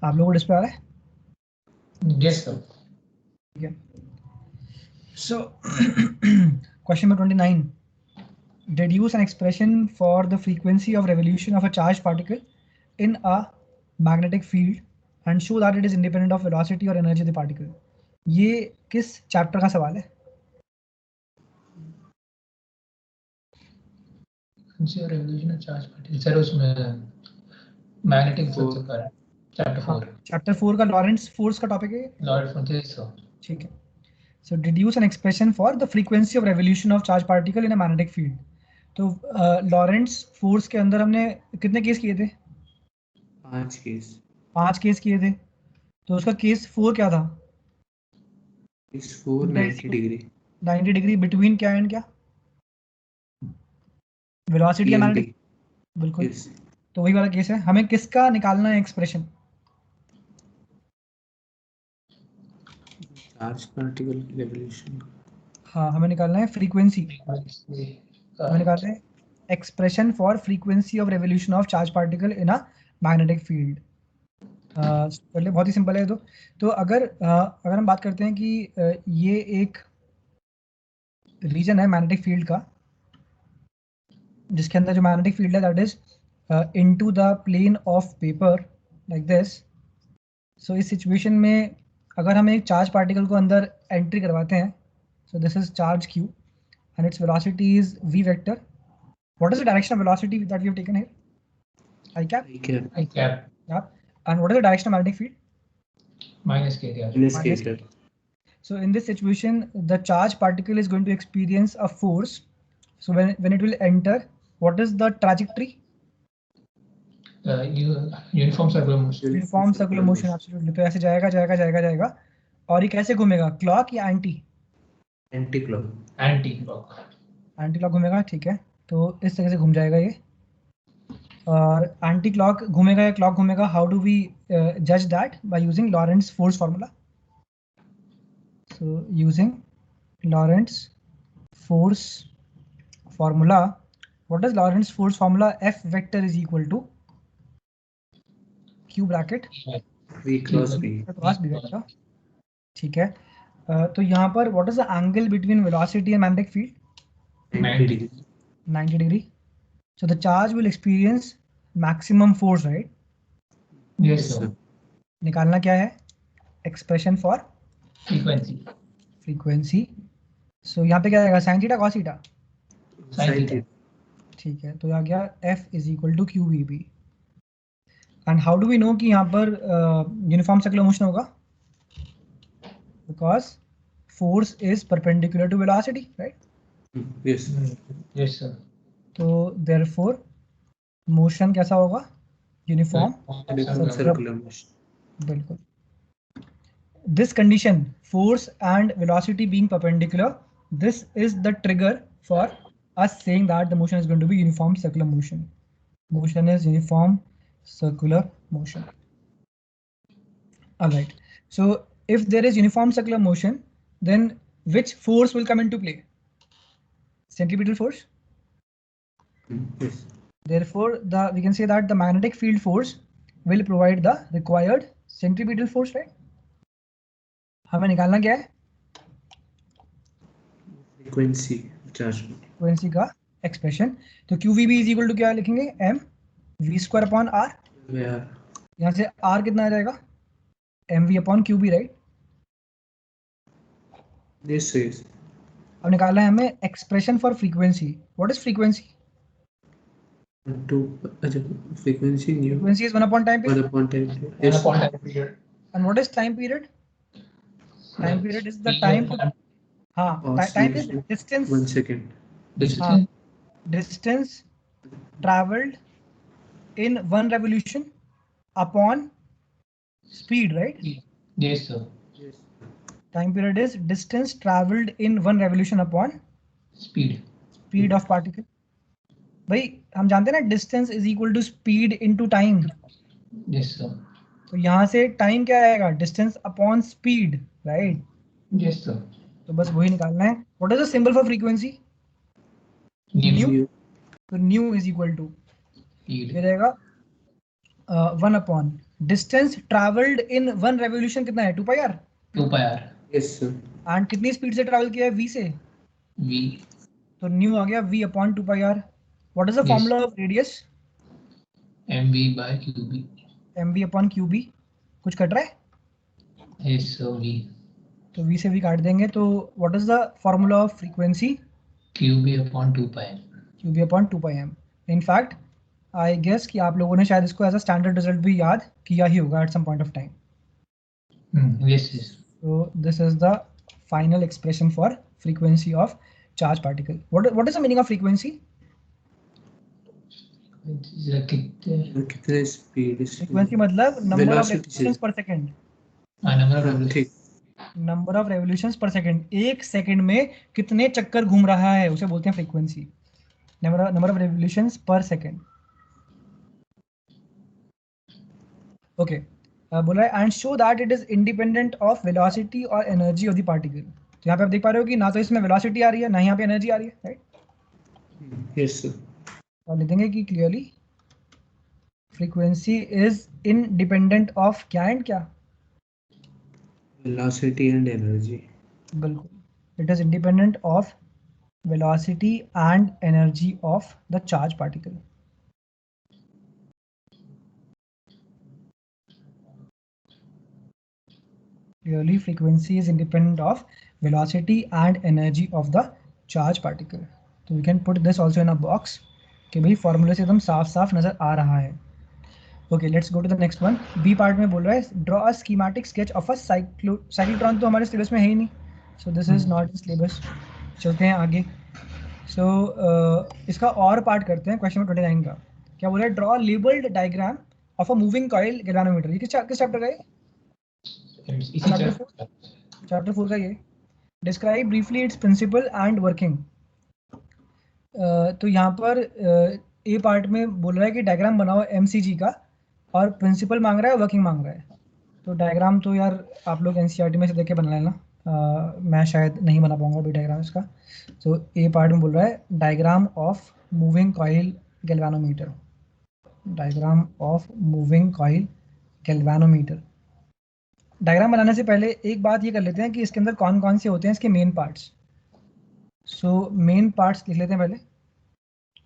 आप लोगों को डिस्प्ले आ रहा है? Yes sir. ठीक है. So question number 29. Deduce an expression for the frequency of revolution of a charged particle in a magnetic field and show that it is independent of velocity or energy of the particle. ये किस chapter का सवाल है? Revolution of charge particle sir, उसमें magnetic force का है, chapter 4. Chapter 4 का लॉरेंट्ज force का टॉपिक है. लॉरेंट्ज फोर्स सर. ठीक है. So deduce an expression for the frequency of revolution of charged particle in a magnetic field. तो लॉरेंट्ज फोर्स के अंदर हमने कितने केस किए थे? 5 केस किए थे. तो उसका केस 4 क्या था? Case 4 90 degree. 90 डिग्री बिटवीन क्या एंड क्या? वेलोसिटी या मैग्नेटिक. बिल्कुल. तो वही वाला केस है. हमें किसका निकालना है एक्सप्रेशन? Charge particle revolution. हाँ, हमें निकालना है फ्रीक्वेंसी. हमें निकालना है expression for frequency of revolution of charge particle in a magnetic field. पहले बहुत ही सिंपल है. तो अगर हम बात करते हैं कि ये एक रीजन है मैग्नेटिक फील्ड का, जिसके अंदर जो मैग्नेटिक फील्ड है that is into the plane of paper like this. So इस सिचुएशन में अगर हम एक चार्ज पार्टिकल को अंदर एंट्री करवाते हैं, सो this is charge q and its velocity is v vector. What is the direction of velocity that we have taken here? I cap. Yeah. And what is the direction of magnetic field? Minus k. So in this situation, the charge particle is going to experience a force. So when it will enter, what is the trajectory? Uniform circular motion. Uniform circular motion, absolutely. तो ऐसे जाएगा और ये कैसे घूमेगा? Clock या anti clock घूमेगा. ठीक है. तो इस तरह से घूम जाएगा ये. और एंटी क्लॉक घूमेगा या क्लॉक घूमेगा? हाउ डू वी जज that? By using Lorentz force formula. So using Lorentz force formula, what is Lorentz force formula? F vector is equal to Q bracket v cross b. ठीक है. तो यहाँ पर what is the angle between velocity and magnetic field? 90 degree. So the charge will experience maximum force, right? Yes sir. निकालना क्या है? Expression for frequency. So यहाँ पे क्या आएगा? sin theta cos theta. ठीक है. तो आ गया F is equal to QVB. And how do we know कि यहाँ पर uniform circular motion होगा? Because force is perpendicular to velocity, right? Yes sir. तो therefore motion कैसा होगा? Uniform circular motion. बिल्कुल. This condition, force and velocity being perpendicular, this is the trigger for us saying that the motion is going to be uniform circular motion. Motion is uniform circular motion. All right. So if there is uniform circular motion, then which force will come into play? Centripetal force. Yes. Therefore, we can say that the magnetic field force will provide the required centripetal force, right? हमें निकालना क्या है? Frequency का expression. तो QVB is equal to क्या लिखेंगे? m v square upon r. यहाँ से r कितना आ जाएगा? mv upon QB, right? yes. अब निकालना है हमें expression for frequency. What is frequency? Frequency is 1 upon time period. 1 upon time period. Yes. 1 upon time period. And what is time period? Time period is the time to time is distance. 1 second. Distance traveled in one revolution upon speed, right? Yes sir. Time period is distance traveled in one revolution upon speed of particle. भाई हम जानते हैं ना, distance is equal to speed into time. Yes sir. तो यहाँ से time क्या आएगा? Distance upon speed, right? Yes sir. तो बस वही निकालना है. What is the symbol for frequency? Nu. तो न्यू इज इक्वल टू ये रहेगा 1 upon distance travelled in one revolution कितना है 2 pi R 2 pi r Yes, sir. And कितनी स्पीड से ट्रैवल किया है v से v तो न्यू आ गया v upon 2 pi r. What is the Yes. Formula of radius mv by qb mv upon qb. कुछ कट रहा है is v तो v से v काट देंगे तो what is the formula of frequency qb upon 2 pi m qb upon 2 pi m. In fact I guess कि आप लोगों ने शायद इसको एज अ स्टैंडर्ड रिजल्ट भी याद किया ही होगा at some point of time. yes yes So this is the final expression for frequency of charge particle. What is the meaning of frequency? कितने speed is Frequency मतलब number of Velocity revolutions से। per second. number of revolutions ठीक Number of revolutions per second. एक second में कितने चक्कर घूम रहा है उसे बोलते हैं frequency. Number of revolutions per second. Okay. बोला है and show that it is independent of velocity or energy of the particle. तो यहाँ पे आप देख पा रहे हो कि ना तो इसमें velocity आ रही है ना यहाँ पे energy आ रही है, right? Yes, sir. और लिख देंगे कि clearly frequency is independent of क्या and क्या? Velocity and energy. बिल्कुल. It is independent of velocity and energy of the charge particle. Clearly, frequency is independent of velocity and energy of the charge particle. So we can put this also in a box. कि भाई फॉर्मूले से एकदम साफ साफ नजर आ रहा है. Okay, let's go to the next one. B part में बोल रहा है draw a schematic sketch of a cyclotron. तो हमारे syllabus में है ही नहीं. So this is not in syllabus. चलते हैं आगे. So इसका और पार्ट करते हैं क्वेश्चन नंबर 29 का. क्या बोल रहा है draw a labeled diagram of a moving coil galvanometer. ये किस चैप्टर का है? चैप्टर 4 का ये. Describe briefly its principle and working. तो यहाँ पर ए पार्ट में बोल रहा है कि डायग्राम बनाओ एमसीजी का और प्रिंसिपल मांग रहा है वर्किंग मांग रहा है. तो डायग्राम तो यार आप लोग एनसीईआरटी में से देख के बना लेना. मैं शायद नहीं बना पाऊंगा अभी डायग्राम इसका. तो ए पार्ट में बोल रहा है diagram of moving coil galvanometer. Diagram of moving coil galvanometer. Diagram बनाने से पहले एक बात ये कर लेते हैं कि इसके अंदर कौन कौन से होते हैं इसके main parts. So main parts लिख लेते हैं पहले.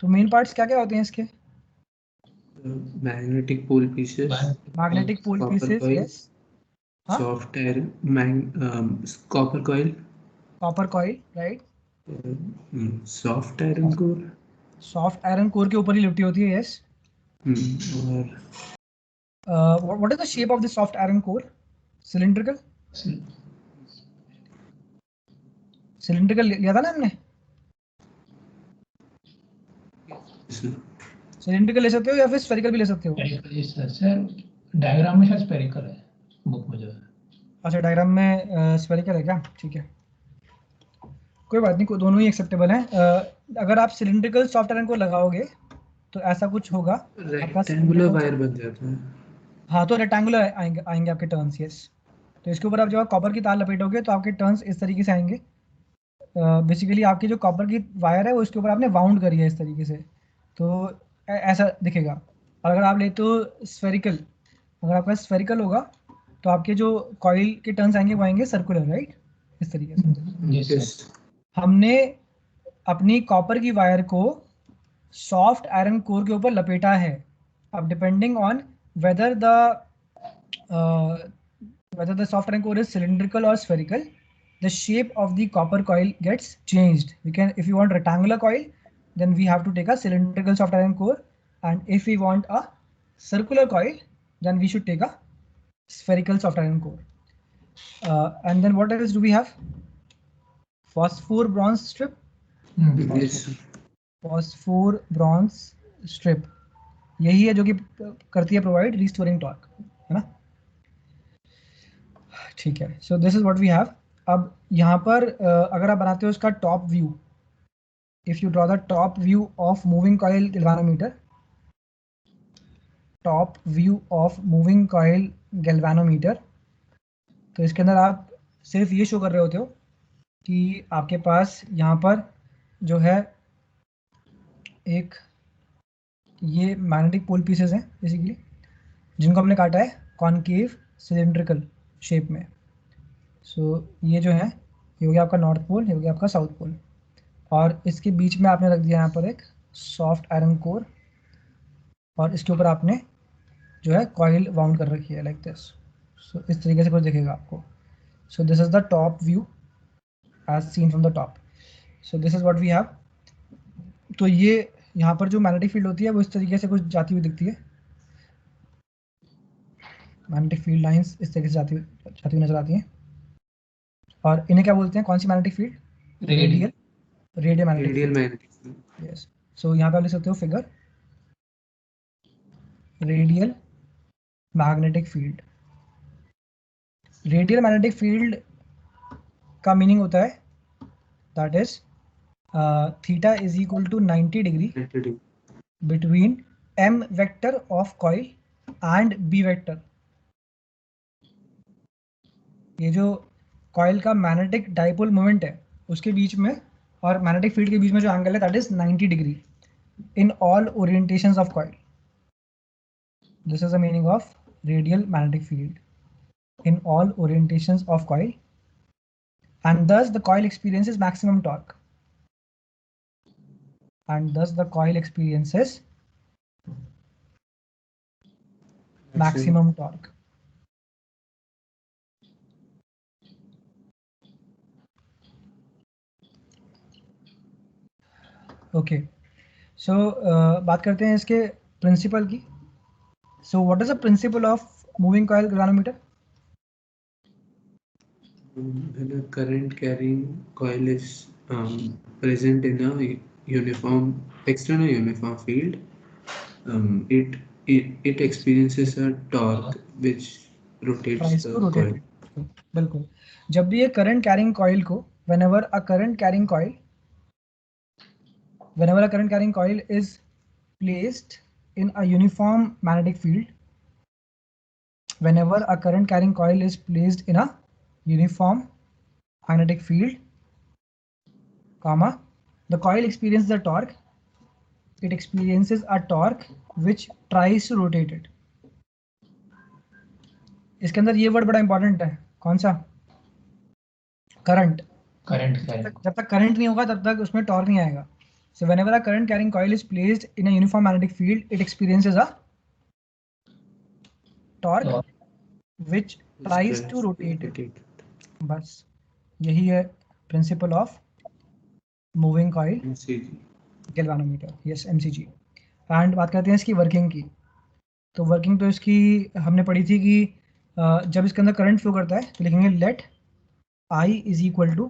तो मेन पार्ट्स क्या क्या होते हैं इसके? Magnetic pole pieces. Magnetic pole Copper pieces. coil. Yes. हाँ. Soft iron. Copper coil. Copper coil right. Soft iron core. Soft iron core के ऊपर ही लिपटी होती है. यस. और what is the shape of the soft iron core? Cylindrical. Cylindrical लिया था ना हमने. सिलिंड्रिकल ले सकते हो या फिर स्फेरिकल भी ले सकते हो. सर डायग्राम में शायद स्फेरिकल है बुक में जो है. अच्छा डायग्राम में स्फेरिकल है क्या? ठीक है कोई बात नहीं. दोनों ही एक्सेप्टेबल हैं. अगर आप सिलिंड्रिकल सॉफ्ट आयरन को लगाओगे तो ऐसा कुछ होगा. रेक्टेंगुलर वायर बन जाता है. हाँ तो रेक्टेंगुलर आएंगे आपके टर्न्स. यस. तो इसके ऊपर आप जब कॉपर की तार लपेटोगे तो आपके टर्न्स इस तरीके से आएंगे. बेसिकली आपकी जो कॉपर की वायर है वो इसके ऊपर आपने वाउंड करी है इस तरीके से. तो ऐसा दिखेगा. और अगर आप लेते हो स्फेरिकल, अगर आपका स्फेरिकल होगा तो आपके जो कॉइल के टर्न्स आएंगे वो आएंगे सर्कुलर राइट इस तरीके से. Yes. हमने अपनी कॉपर की वायर को सॉफ्ट आयरन कोर के ऊपर लपेटा है. अब depending on whether the soft iron core is cylindrical or spherical, the shape of the copper coil gets changed. We can, if you want rectangular coil, then we have to take a cylindrical soft iron core, and if we want a circular coil, then we should take a spherical soft iron core. And then what else do we have? Phosphor bronze strip. Yes. Phosphor bronze strip. यही है जो कि करती है provide restoring torque, है ना. ठीक है. So this is what we have. अब यहाँ पर अगर आप बनाते हो इसका top view, if you draw the top view of moving coil galvanometer, top view of moving coil galvanometer, तो इसके अंदर आप सिर्फ ये शो कर रहे होते हो कि आपके पास यहाँ पर जो है एक ये मैग्नेटिक पोल पीसेस हैं बेसिकली. जिनको हमने काटा है कॉनकेव सिलेंड्रिकल शेप में। सो ये जो है ये हो गया आपका नॉर्थ पोल, ये हो गया आपका साउथ पोल, और इसके बीच में आपने रख दिया यहाँ पर एक सॉफ्ट आयरन कोर, और इसके ऊपर आपने जो है कॉइल वाउंड कर रखी है लाइक दिस। सो इस तरीके से कुछ दिखेगा आपको। So this is the top view as seen from the top. So this is what we have. तो ये यहाँ पर जो मैग्नेटिक फील्ड होती है वो इस तरीके से कुछ जाती हुई दिखती है। मैग्नेटिक फील्ड लाइंस इस तरीके से जाती हुई नजर आती हैं, और इन्हें क्या बोलते हैं, कौन सी magnetic field? Radial magnetic radial field. Magnetic. Yes. So यहाँ पे आप लिख सकते हो figure radial magnetic field. Radial magnetic field का मीनिंग होता है that is theta is equal to 90 degree between m vector of coil and b vector। ये जो कॉइल का मैग्नेटिक डाइपोल मोमेंट है उसके बीच में और मैग्नेटिक फील्ड के बीच में जो एंगल है that is 90 degree in all orientations of coil. This is the meaning of radial magnetic field in all orientations of coil, and thus the coil experiences maximum torque, and thus the coil experiences maximum torque। Okay, so बात करते हैं इसके principle की। So what is the principle of moving coil galvanometer? When a current carrying coil is present in a external uniform field, it experiences a torque which rotates the coil. बिल्कुल, जब भी ये current carrying coil को whenever a current carrying coil is placed in a uniform magnetic field, whenever a current carrying coil is placed in a uniform magnetic field, comma, the coil experiences the torque. It experiences a torque which tries to rotate it. इसके अंदर ये word बड़ा important है, कौन सा? Current. जब तक current नहीं होगा तब तक उसमें टॉर्क नहीं आएगा। So whenever a current carrying coil is placed in a uniform magnetic field, it experiences a torque which tries to rotate it. बस यही है principal of moving coil galvanometer. Yes, MCG। And बात करते हैं इसकी working की। तो working तो इसकी हमने पढ़ी थी कि जब इसके अंदर करंट फ्लो करता है तो लिखेंगे let I is equal to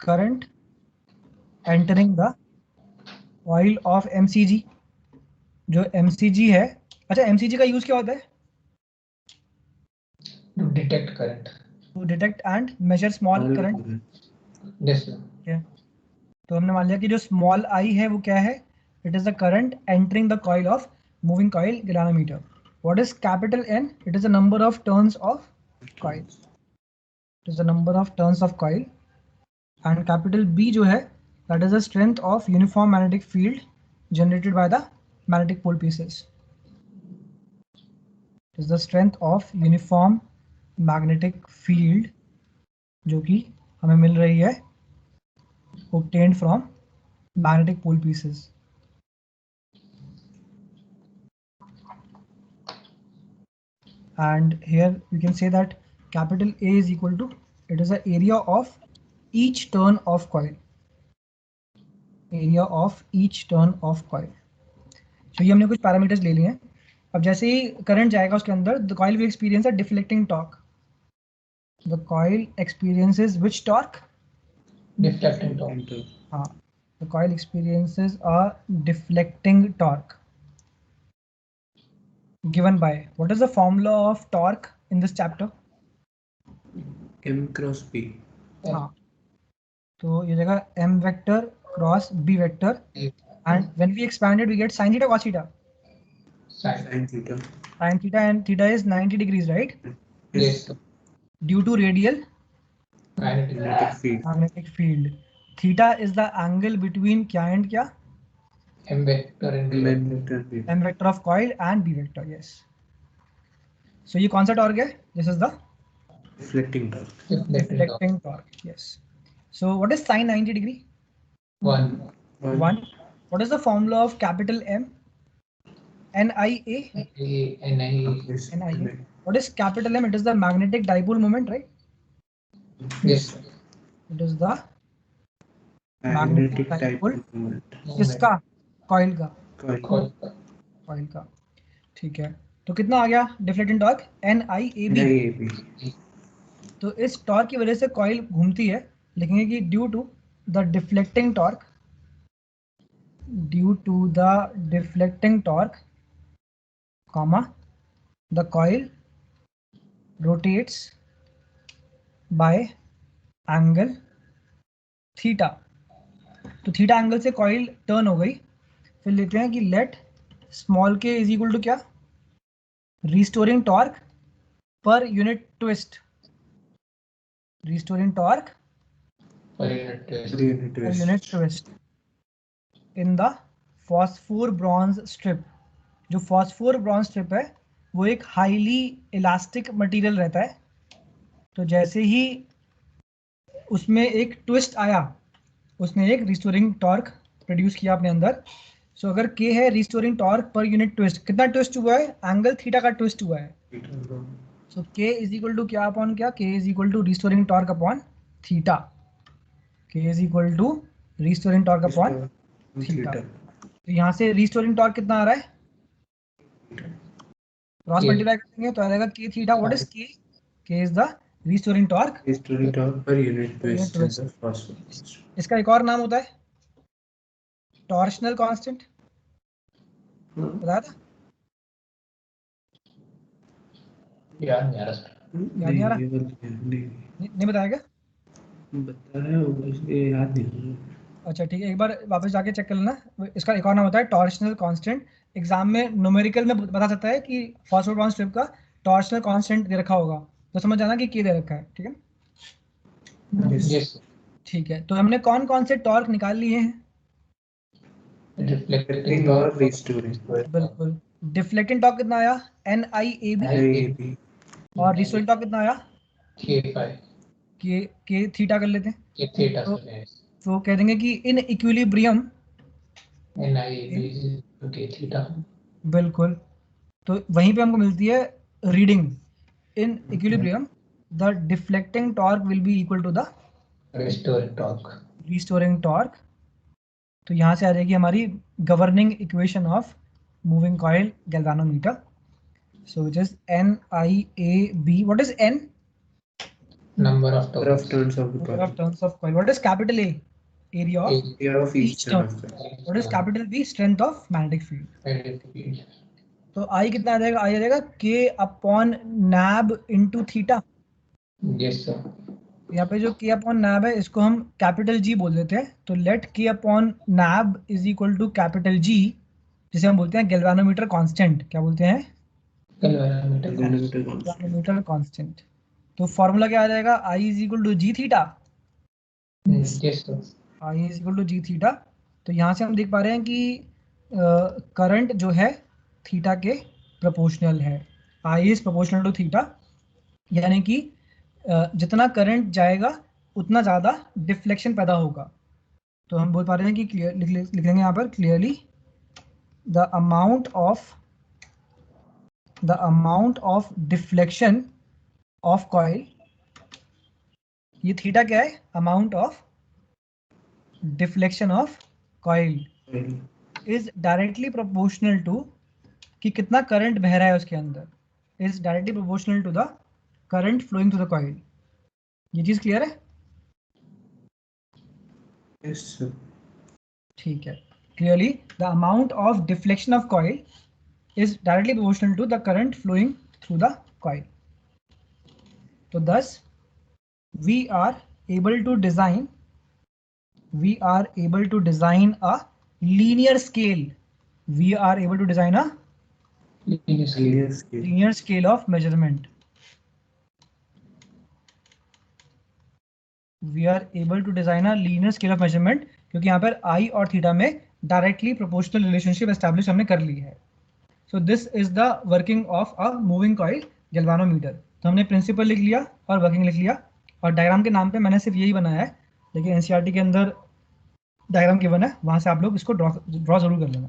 current entering the coil of MCG। जो MCG है, अच्छा MCG का यूज क्या होता है? To detect current. To detect and measure small current. Yes sir. Yeah. तो हमने मान लिया कि जो स्मॉल आई है वो क्या है? It is the current entering the coil of moving coil galvanometer. What is capital N? It is the number of turns of coil. It is the number of turns of coil. And capital B जो है that is the strength of uniform magnetic field generated by the magnetic pole pieces. It is the strength of uniform magnetic field जो कि हमें मिल रही है obtained from magnetic pole pieces। And here you can say that capital A is equal to, it is the area of each turn of coil, area of each turn of coil। तो ये हमने कुछ parameters ले लिए हैं। अब जैसे ही current जाएगा उसके अंदर the coil will experience a deflecting torque। The coil experiences which torque? Deflecting torque. हाँ, the coil experiences a deflecting torque given by, what is the formula of torque in this chapter? M cross B। हाँ, तो ये जगह M vector cross B vector, and when we expand it we get sin theta cos theta? Sin theta। Sin theta, and theta is 90 degrees, right? Yes sir. Due to radial magnetic field। Theta is the angle between क्या and क्या? M vector and B vector. M vector of coil and B vector, yes। सो ये कौन सा torque है? This is the Deflecting torque. deflecting torque. Yes. So what is sin 90 degree? 1. 1. What is the formula of capital M? NIA. NIA. NIA. What is capital M? It is the magnetic dipole moment, right? Yes. It is the Magnetic dipole dipole moment. किसका? Coil का. Coil. Coil का. ठीक है. तो कितना आ गया deflecting torque? NIAB. NIAB. तो इस टॉर्क की वजह से कॉइल घूमती है. लिखेंगे कि due to the deflecting torque, comma, the coil rotates by angle theta. तो थीटा एंगल से कॉइल टर्न हो गई. फिर लेते हैं कि let small K is equal to क्या? Restoring torque per unit twist. Restoring torque Per unit per unit twist in the phosphor bronze strip. जो फॉस्फोर ब्रॉन्ज स्ट्रिप है वो एक हाईली इलास्टिक मटेरियल रहता है. तो जैसे ही उसमें एक ट्विस्ट आया, उसने एक रिस्टोरिंग टॉर्क प्रोड्यूस किया अपने अंदर. सो अगर K है restoring torque per unit twist, कितना ट्विस्ट हुआ है? एंगल थीटा का ट्विस्ट हुआ है. So K is equal to क्या अपॉन क्या? K is equal to restoring torque upon theta. K is equal to restoring torque upon theta. तो यहाँ से रिस्टोरिंग टॉर्क कितना आ रहा है? क्रॉस मल्टीप्लाई करेंगे तो आ जाएगा K theta. What is K? K is the restoring torque. Restoring torque per unit twist in the phosphorus. इसका एक और नाम होता है टॉर्शनल कांस्टेंट. बताया था? याद नहीं आ रहा सर. याद नहीं आ रहा? नहीं बताया क्या? बताया होगा, इसलिए याद नहीं आ रहा. अच्छा ठीक है, एक बार वापस जाके चेक कर लेना. इसका एक और नाम होता है टॉर्शनल कांस्टेंट. एग्जाम में न्यूमेरिकल में बता सकता है कि फॉस्फोर ब्रॉन्ज स्ट्रिप का टॉर्शनल कांस्टेंट दे रखा होगा, तो समझ जाना कि K दे रखा है. ठीक है. Yes. ठीक है. तो हमने कौन कौन से टॉर्क निकाल लिए हैं? Reflecting और torque. restoring. बिल्कुल. डिफ्लेक्टिंग टॉर्क कितना आया? NIAB. NIAB. और रिस्टोरिंग टॉर्क कितना आया? K5. K थीटा कर लेते हैं. K theta. तो- सर. तो कह देंगे कि in equilibrium. NIAB is K theta. बिल्कुल. तो वहीं पे हमको मिलती है reading. In equilibrium the deflecting torque will be equal to the Restoring torque. Restoring torque. तो यहाँ से आ जाएगी हमारी governing equation of moving coil galvanometer. So which is NIAB. What is N? Number of Number of turns. turns of the Number of coil. turns of coil. What is capital A? Area of. Area of each turn of coil. What is capital B? Strength of magnetic field. field. तो I कितना आ जाएगा? I आ जाएगा K upon नैब into theta. Yes sir. यहाँ पे जो K upon नैब है इसको हम कैपिटल G बोल देते हैं. तो let K upon NAB is equal to capital G, जिसे हम बोलते हैं गैल्वेनोमीटर कांस्टेंट. क्या बोलते हैं? Galvanometer constant. Galvanometer constant. तो फॉर्मूला क्या आ जाएगा? I is equal to G theta. Yes sir. I is equal to G theta. तो यहाँ से हम देख पा रहे हैं कि करंट जो है थीटा के प्रोपोर्शनल है. I is proportional to theta, यानी कि जितना करंट जाएगा उतना ज़्यादा डिफ्लेक्शन पैदा होगा. तो हम बोल पा रहे हैं कि क्लियर लिख लेंगे यहाँ पर clearly the amount of deflection of coil. ये थीटा क्या है? Amount of deflection of coil is directly proportional to कि कितना करंट बह रहा है उसके अंदर. Is directly proportional to the current flowing through the coil. ये चीज क्लियर है? Yes, sir. ठीक है. Clearly the amount of deflection of coil is directly proportional to the current flowing through the coil. तो thus we are able to design a linear scale. We are able to design a Linear scale. linear scale of measurement. We are able to design a linear scale of measurement क्योंकि यहाँ पर I और theta में directly proportional relationship establish हमने कर ली है. So this is the working of a moving coil galvanometer. तो हमने प्रिंसिपल लिख लिया और वर्किंग लिख लिया, और डायग्राम के नाम पे मैंने सिर्फ यही बनाया है, लेकिन एनसीईआरटी के अंदर डायग्राम गिवन है, वहाँ से आप लोग इसको ड्रॉ जरूर कर लेना,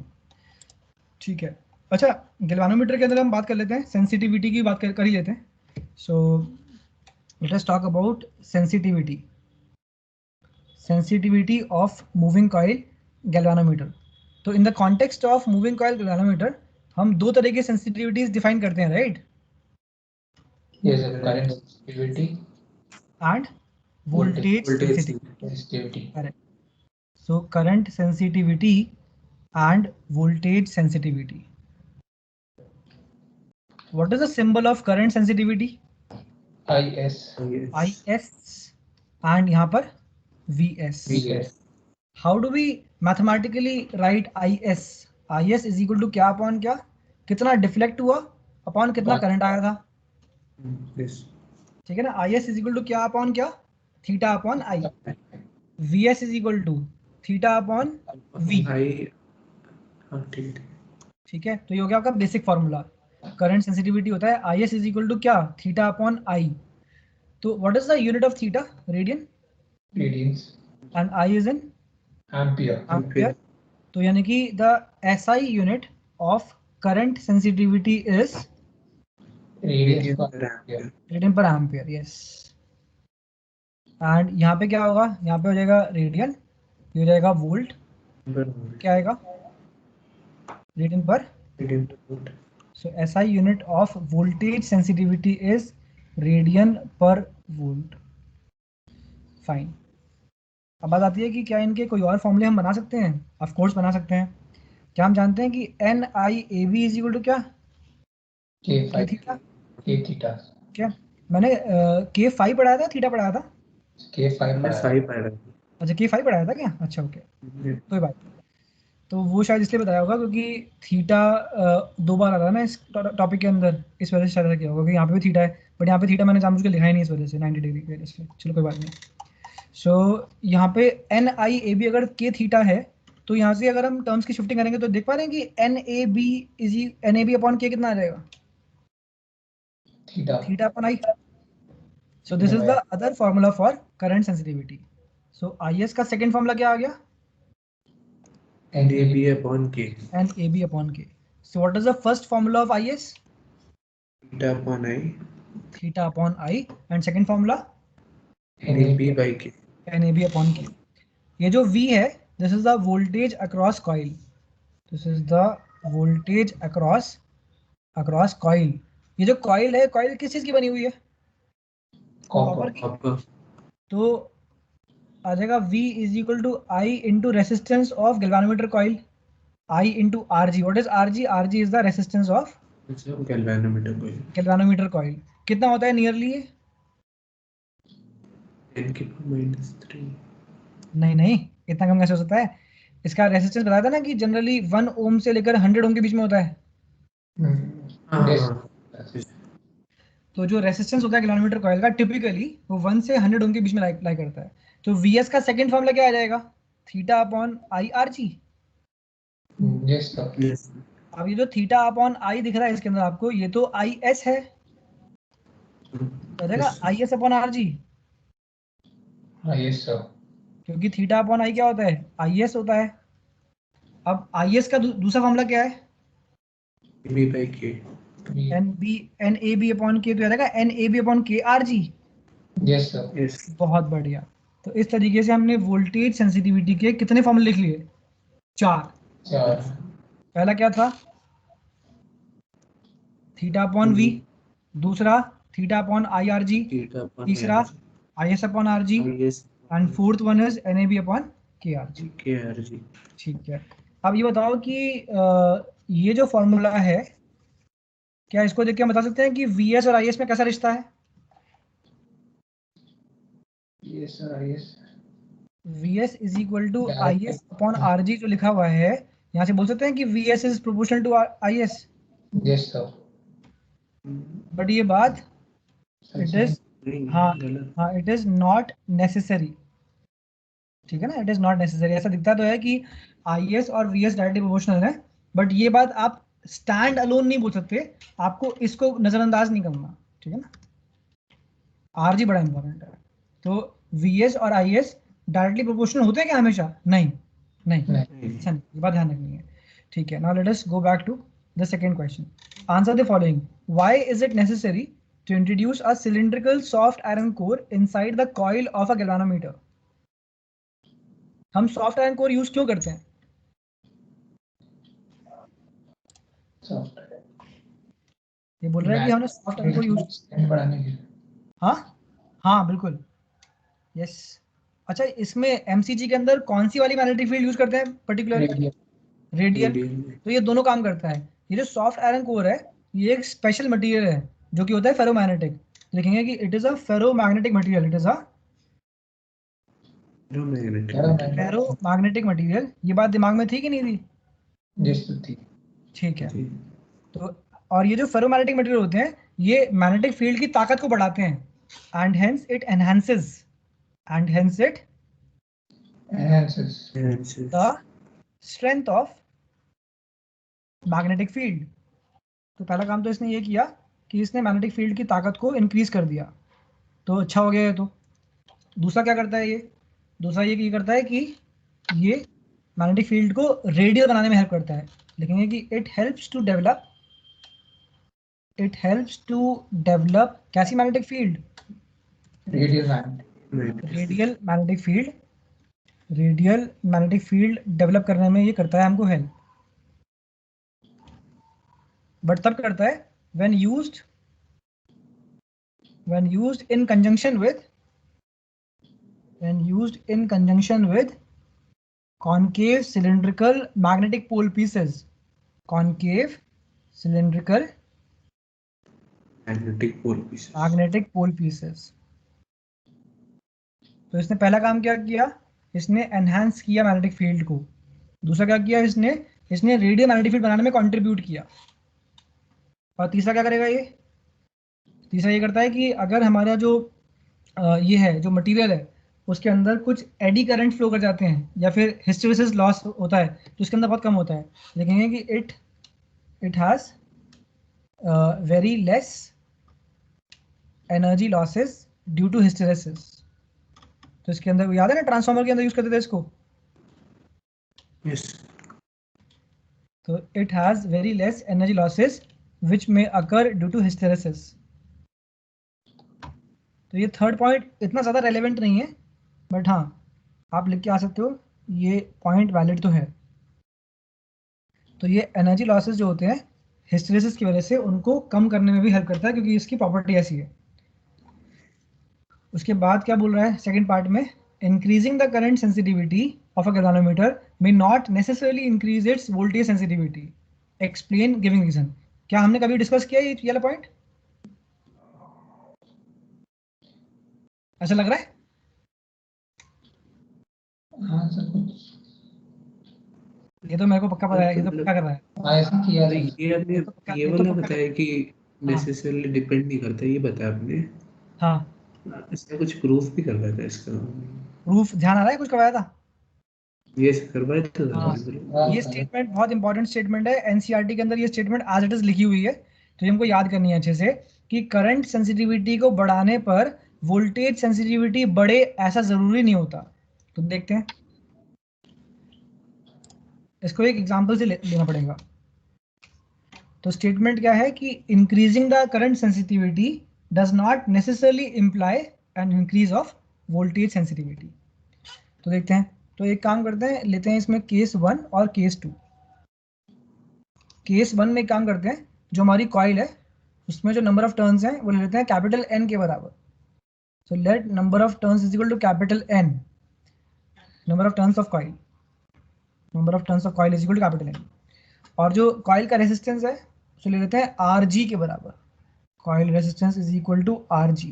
ठीक है। अच्छा, गैल्वानोमीटर के अंदर हम बात कर लेते हैं, सेंसिटिविटी की बात कर ही लेते हैं। So let us talk about sensitivity of moving coil galvanometer. तो in the context of moving coil galvanometer हम दो तरह की सेंसिटिविटीज डिफाइन करते हैं, right? Yes, sir. Current sensitivity, and voltage sensitivity. Correct. So current sensitivity and voltage sensitivity. What is the symbol of current sensitivity? IS. IS, and यहाँ पर VS. VS. How do we mathematically write IS? IS is equal to क्या upon क्या, कितना deflect हुआ upon कितना current आया था, ठीक है ना। IS is equal to क्या अपॉन क्या, theta upon I. VS is equal to theta upon V. ठीक है, तो ये हो गया आपका बेसिक फॉर्मूला। करंट सेंसिटिविटी होता है IS is equal to क्या, थीटा अपॉन I. तो what is the unit of theta, radian, Radians. And I is in Ampere. Ampere. तो यानी कि the SI unit of current sensitivity is Radians per ampere. Radian पर ampere, yes. And यहाँ पे क्या होगा, यहाँ पे हो जाएगा रेडियन, ये हो जाएगा वोल्ट, क्या आएगा, रेडियन पर। सो SI unit of voltage sensitivity is radian पर वोल्ट। फाइन। अब बात आती है कि क्या इनके कोई और फॉर्मूले हम बना सकते हैं? ऑफ कोर्स बना सकते हैं। क्या हम जानते हैं कि NIAB इज इक्वल टू क्या, K थीटा। theta. क्या मैंने K5 पढ़ाया था, थीटा पढ़ाया था? K5 अच्छा, K5 पढ़ाया था क्या? अच्छा, ओके, कोई बात नहीं। तो वो शायद इसलिए बताया होगा क्योंकि थीटा दो बार आता है ना इस टॉपिक के अंदर, इस वजह से शायद किया होगा कि यहाँ पे भी थीटा है, बट यहाँ पे थीटा मैंने जानबूझ के लिखा ही नहीं इस वजह से, 90 डिग्री की वजह से। चलो कोई बात नहीं। सो यहाँ पे NIAB अगर K थीटा है, तो यहाँ से अगर हम टर्म्स की शिफ्टिंग करेंगे तो देख पा रहे हैं कि NAB अपॉन K कितना आ जाएगा, theta upon I. So this is the other formula for current sensitivity. So IS का सेकंड फॉर्मूला क्या आ गया, NAB upon K. NAB अपॉन K. So what is the first formula of IS? Theta upon I. Theta upon I. And second formula NAB by K. NAB अपॉन K. ये जो V है, this is the voltage across coil, this is the voltage across coil. ये जो coil है, coil किस चीज की बनी हुई है, कॉपर की। तो आ जाएगा V is equal to I into resistance of galvanometer coil, I into RG। What is RG? RG is the resistance of galvanometer coil. कितना होता है नियरली ये? 10⁻³ नहीं, इतना कम कैसे हो सकता है? इसका रेसिस्टेंस बताया था ना कि जनरली 1 ओम से लेकर 100 ओम के बीच में होता है। तो जो रेसिस्टेंस होता है गैल्वानोमीटर कॉइल का, टिपिकली वो 1 से 100 ओम के बीच में लाई करता है। तो VS का सेकंड फॉर्मूला क्या आ जाएगा, थीटा अपॉन IRG। अब ये जो थीटा अपॉन I दिख रहा है इसके अंदर आपको, ये तो IS है, तो देखा IS upon RG। Yes, sir. क्योंकि थीटा अपॉन I क्या होता है, IS होता है। अब IS का दूसरा फॉर्मूला क्या है, NAB by K. NAB अपॉन K, तो याद रहेगा NAB अपॉन K RG। Yes, sir. Yes. बहुत बढ़िया। तो इस तरीके से हमने वोल्टेज सेंसिटिविटी के कितने फॉर्मूले लिख लिए, 4। पहला क्या था, थीटा अपॉन V, दूसरा थीटा अपॉन IRG, तीसरा IS upon RG, and fourth one is NAB upon KRG। ठीक है। अब ये बताओ कि ये जो फॉर्मूला है, क्या इसको देख के हम बता सकते हैं कि VS और IS में कैसा रिश्ता है? Yes, sir. Yes. VS is equal to IS upon RG जो लिखा हुआ है, यहाँ से बोल सकते हैं कि VS is proportional to IS। Yes, sir. But ये बात इट इज हाँ इट इज नॉट नेसेसरी, ठीक है ना, इट इज नॉट नेसेसरी। ऐसा दिखता तो है कि IS और VS डायरेक्टली प्रोपोर्शनल है, बट ये बात आप स्टैंड अलोन नहीं बोल सकते, आपको इसको नजरअंदाज नहीं करना, ठीक है ना। आरजी बड़ा इंपॉर्टेंट है। तो वीएस और आईएस डायरेक्टली प्रोपोर्शनल होते हैं क्या हमेशा? नहीं नहीं, अच्छा नहीं, ये बात ध्यान रखनी है, ठीक है। Now let us go back to the second question. Answer the following. Why is it necessary to introduce a cylindrical soft iron core inside the coil of a galvanometer? हम soft iron core यूज क्यों करते हैं? ये बोल रहा है कि हमने soft iron core यूज बढ़ाने के लिए। हाँ हाँ बिल्कुल, यस। अच्छा, इसमें एमसीजी के अंदर कौन सी वाली मैग्नेटिक फील्ड यूज करते हैं पर्टिकुलर? रेडियल। तो ये दोनों काम करता है। ये जो सॉफ्ट आयरन कोर है, ये एक स्पेशल मटेरियल है जो कि होता है फेरोमैग्नेटिक। लिखेंगे कि it is a ferromagnetic material, it is a ferromagnetic material. ये बात दिमाग में थी कि नहीं थी? थी। ठीक है। तो और ये जो फेरोमैग्नेटिक मटेरियल होते हैं, ये मैग्नेटिक फील्ड की ताकत को बढ़ाते हैं, and hence it enhances the strength of magnetic field. तो पहला काम तो इसने ये किया कि इसने मैग्नेटिक फील्ड की ताकत को इंक्रीज कर दिया, तो अच्छा हो गया ये। तो दूसरा क्या करता है ये? दूसरा ये करता है कि ये मैग्नेटिक फील्ड को रेडियल बनाने में हेल्प करता है। लिखेंगे कि इट हेल्प्स टू डेवलप कैसी magnetic field? Radial magnetic field develop करने में ये करता है हमको हेल्प। बट तब करता है when used in conjunction with concave cylindrical magnetic pole pieces. Concave cylindrical magnetic pole pieces. तो इसने पहला काम क्या किया? इसने एनहांस किया मैग्नेटिक फील्ड को। दूसरा क्या किया इसने रेडियल मैग्नेटिक फील्ड बनाने में कंट्रीब्यूट किया। और तीसरा क्या करेगा ये? तीसरा ये करता है कि अगर हमारा जो ये है जो मटेरियल है उसके अंदर कुछ एडी करंट फ्लो कर जाते हैं या फिर हिस्टेरेसिस लॉस होता है, तो इसके अंदर बहुत कम होता है। देखेंगे कि it has very less energy losses due to hysteresis. तो इसके अंदर याद है ना, ट्रांसफार्मर के अंदर यूज करते थे इसको। yes. तो it has very less energy losses which may occur due to hysteresis. तो ये थर्ड पॉइंट इतना ज़्यादा रेलेवेंट नहीं है, बट हाँ आप लिख के आ सकते हो, ये पॉइंट वैलिड तो है। तो ये एनर्जी लॉसेस जो होते हैं हिस्टेरेसिस की वजह से, उनको कम करने में भी हेल्प करता है, क्योंकि इसकी प्रॉपर्टी ऐसी है। उसके बाद क्या बोल रहा है सेकंड पार्ट में? Increasing the current sensitivity of a galvanometer may not necessarily increase its voltage sensitivity, explain giving reason. क्या हमने कभी डिस्कस किया ये वाला पॉइंट? ऐसा लग रहा है? हाँ सर, कुछ ये तो मेरे को पक्का पता है, ये तो पक्का कर रहा है। ऐसा किया था। ये आपने ये वाला बताया कि नेसेसरली डिपेंड नहीं करता, ये बताया आपने। हाँ, इसका कुछ प्रूफ भी करवाया था इसका। प्रूफ ध्यान आ रहा है? कुछ करवाया था? ये करवाया था। हाँ, ये स्टेटमेंट बहुत इंपॉर्टेंट स्टेटमेंट है। एनसीईआरटी के अंदर ये स्टेटमेंट आज इट इज लिखी हुई है, तो हमको याद करनी है अच्छे से कि करंट सेंसिटिविटी को बढ़ाने पर वोल्टेज सेंसिटिविटी बढ़े ऐसा जरूरी नहीं होता। तो देखते हैं, इसको एक एग्जांपल से लेना पड़ेगा। तो स्टेटमेंट क्या है कि increasing the current sensitivity does not necessarily imply an increase of voltage sensitivity. तो देखते हैं। तो एक काम करते हैं, लेते हैं इसमें केस 1 और केस 2। केस 1 में काम करते हैं, जो हमारी कॉइल है उसमें जो नंबर ऑफ टर्न्स हैं वो ले लेते हैं कैपिटल N के बराबर। So let number of turns is equal to capital N, number of turns of coil, is equal to capital N। और जो कॉइल का रेजिस्टेंस है उसे ले लेते हैं Rg के बराबर। Coil resistance is equal to Rg।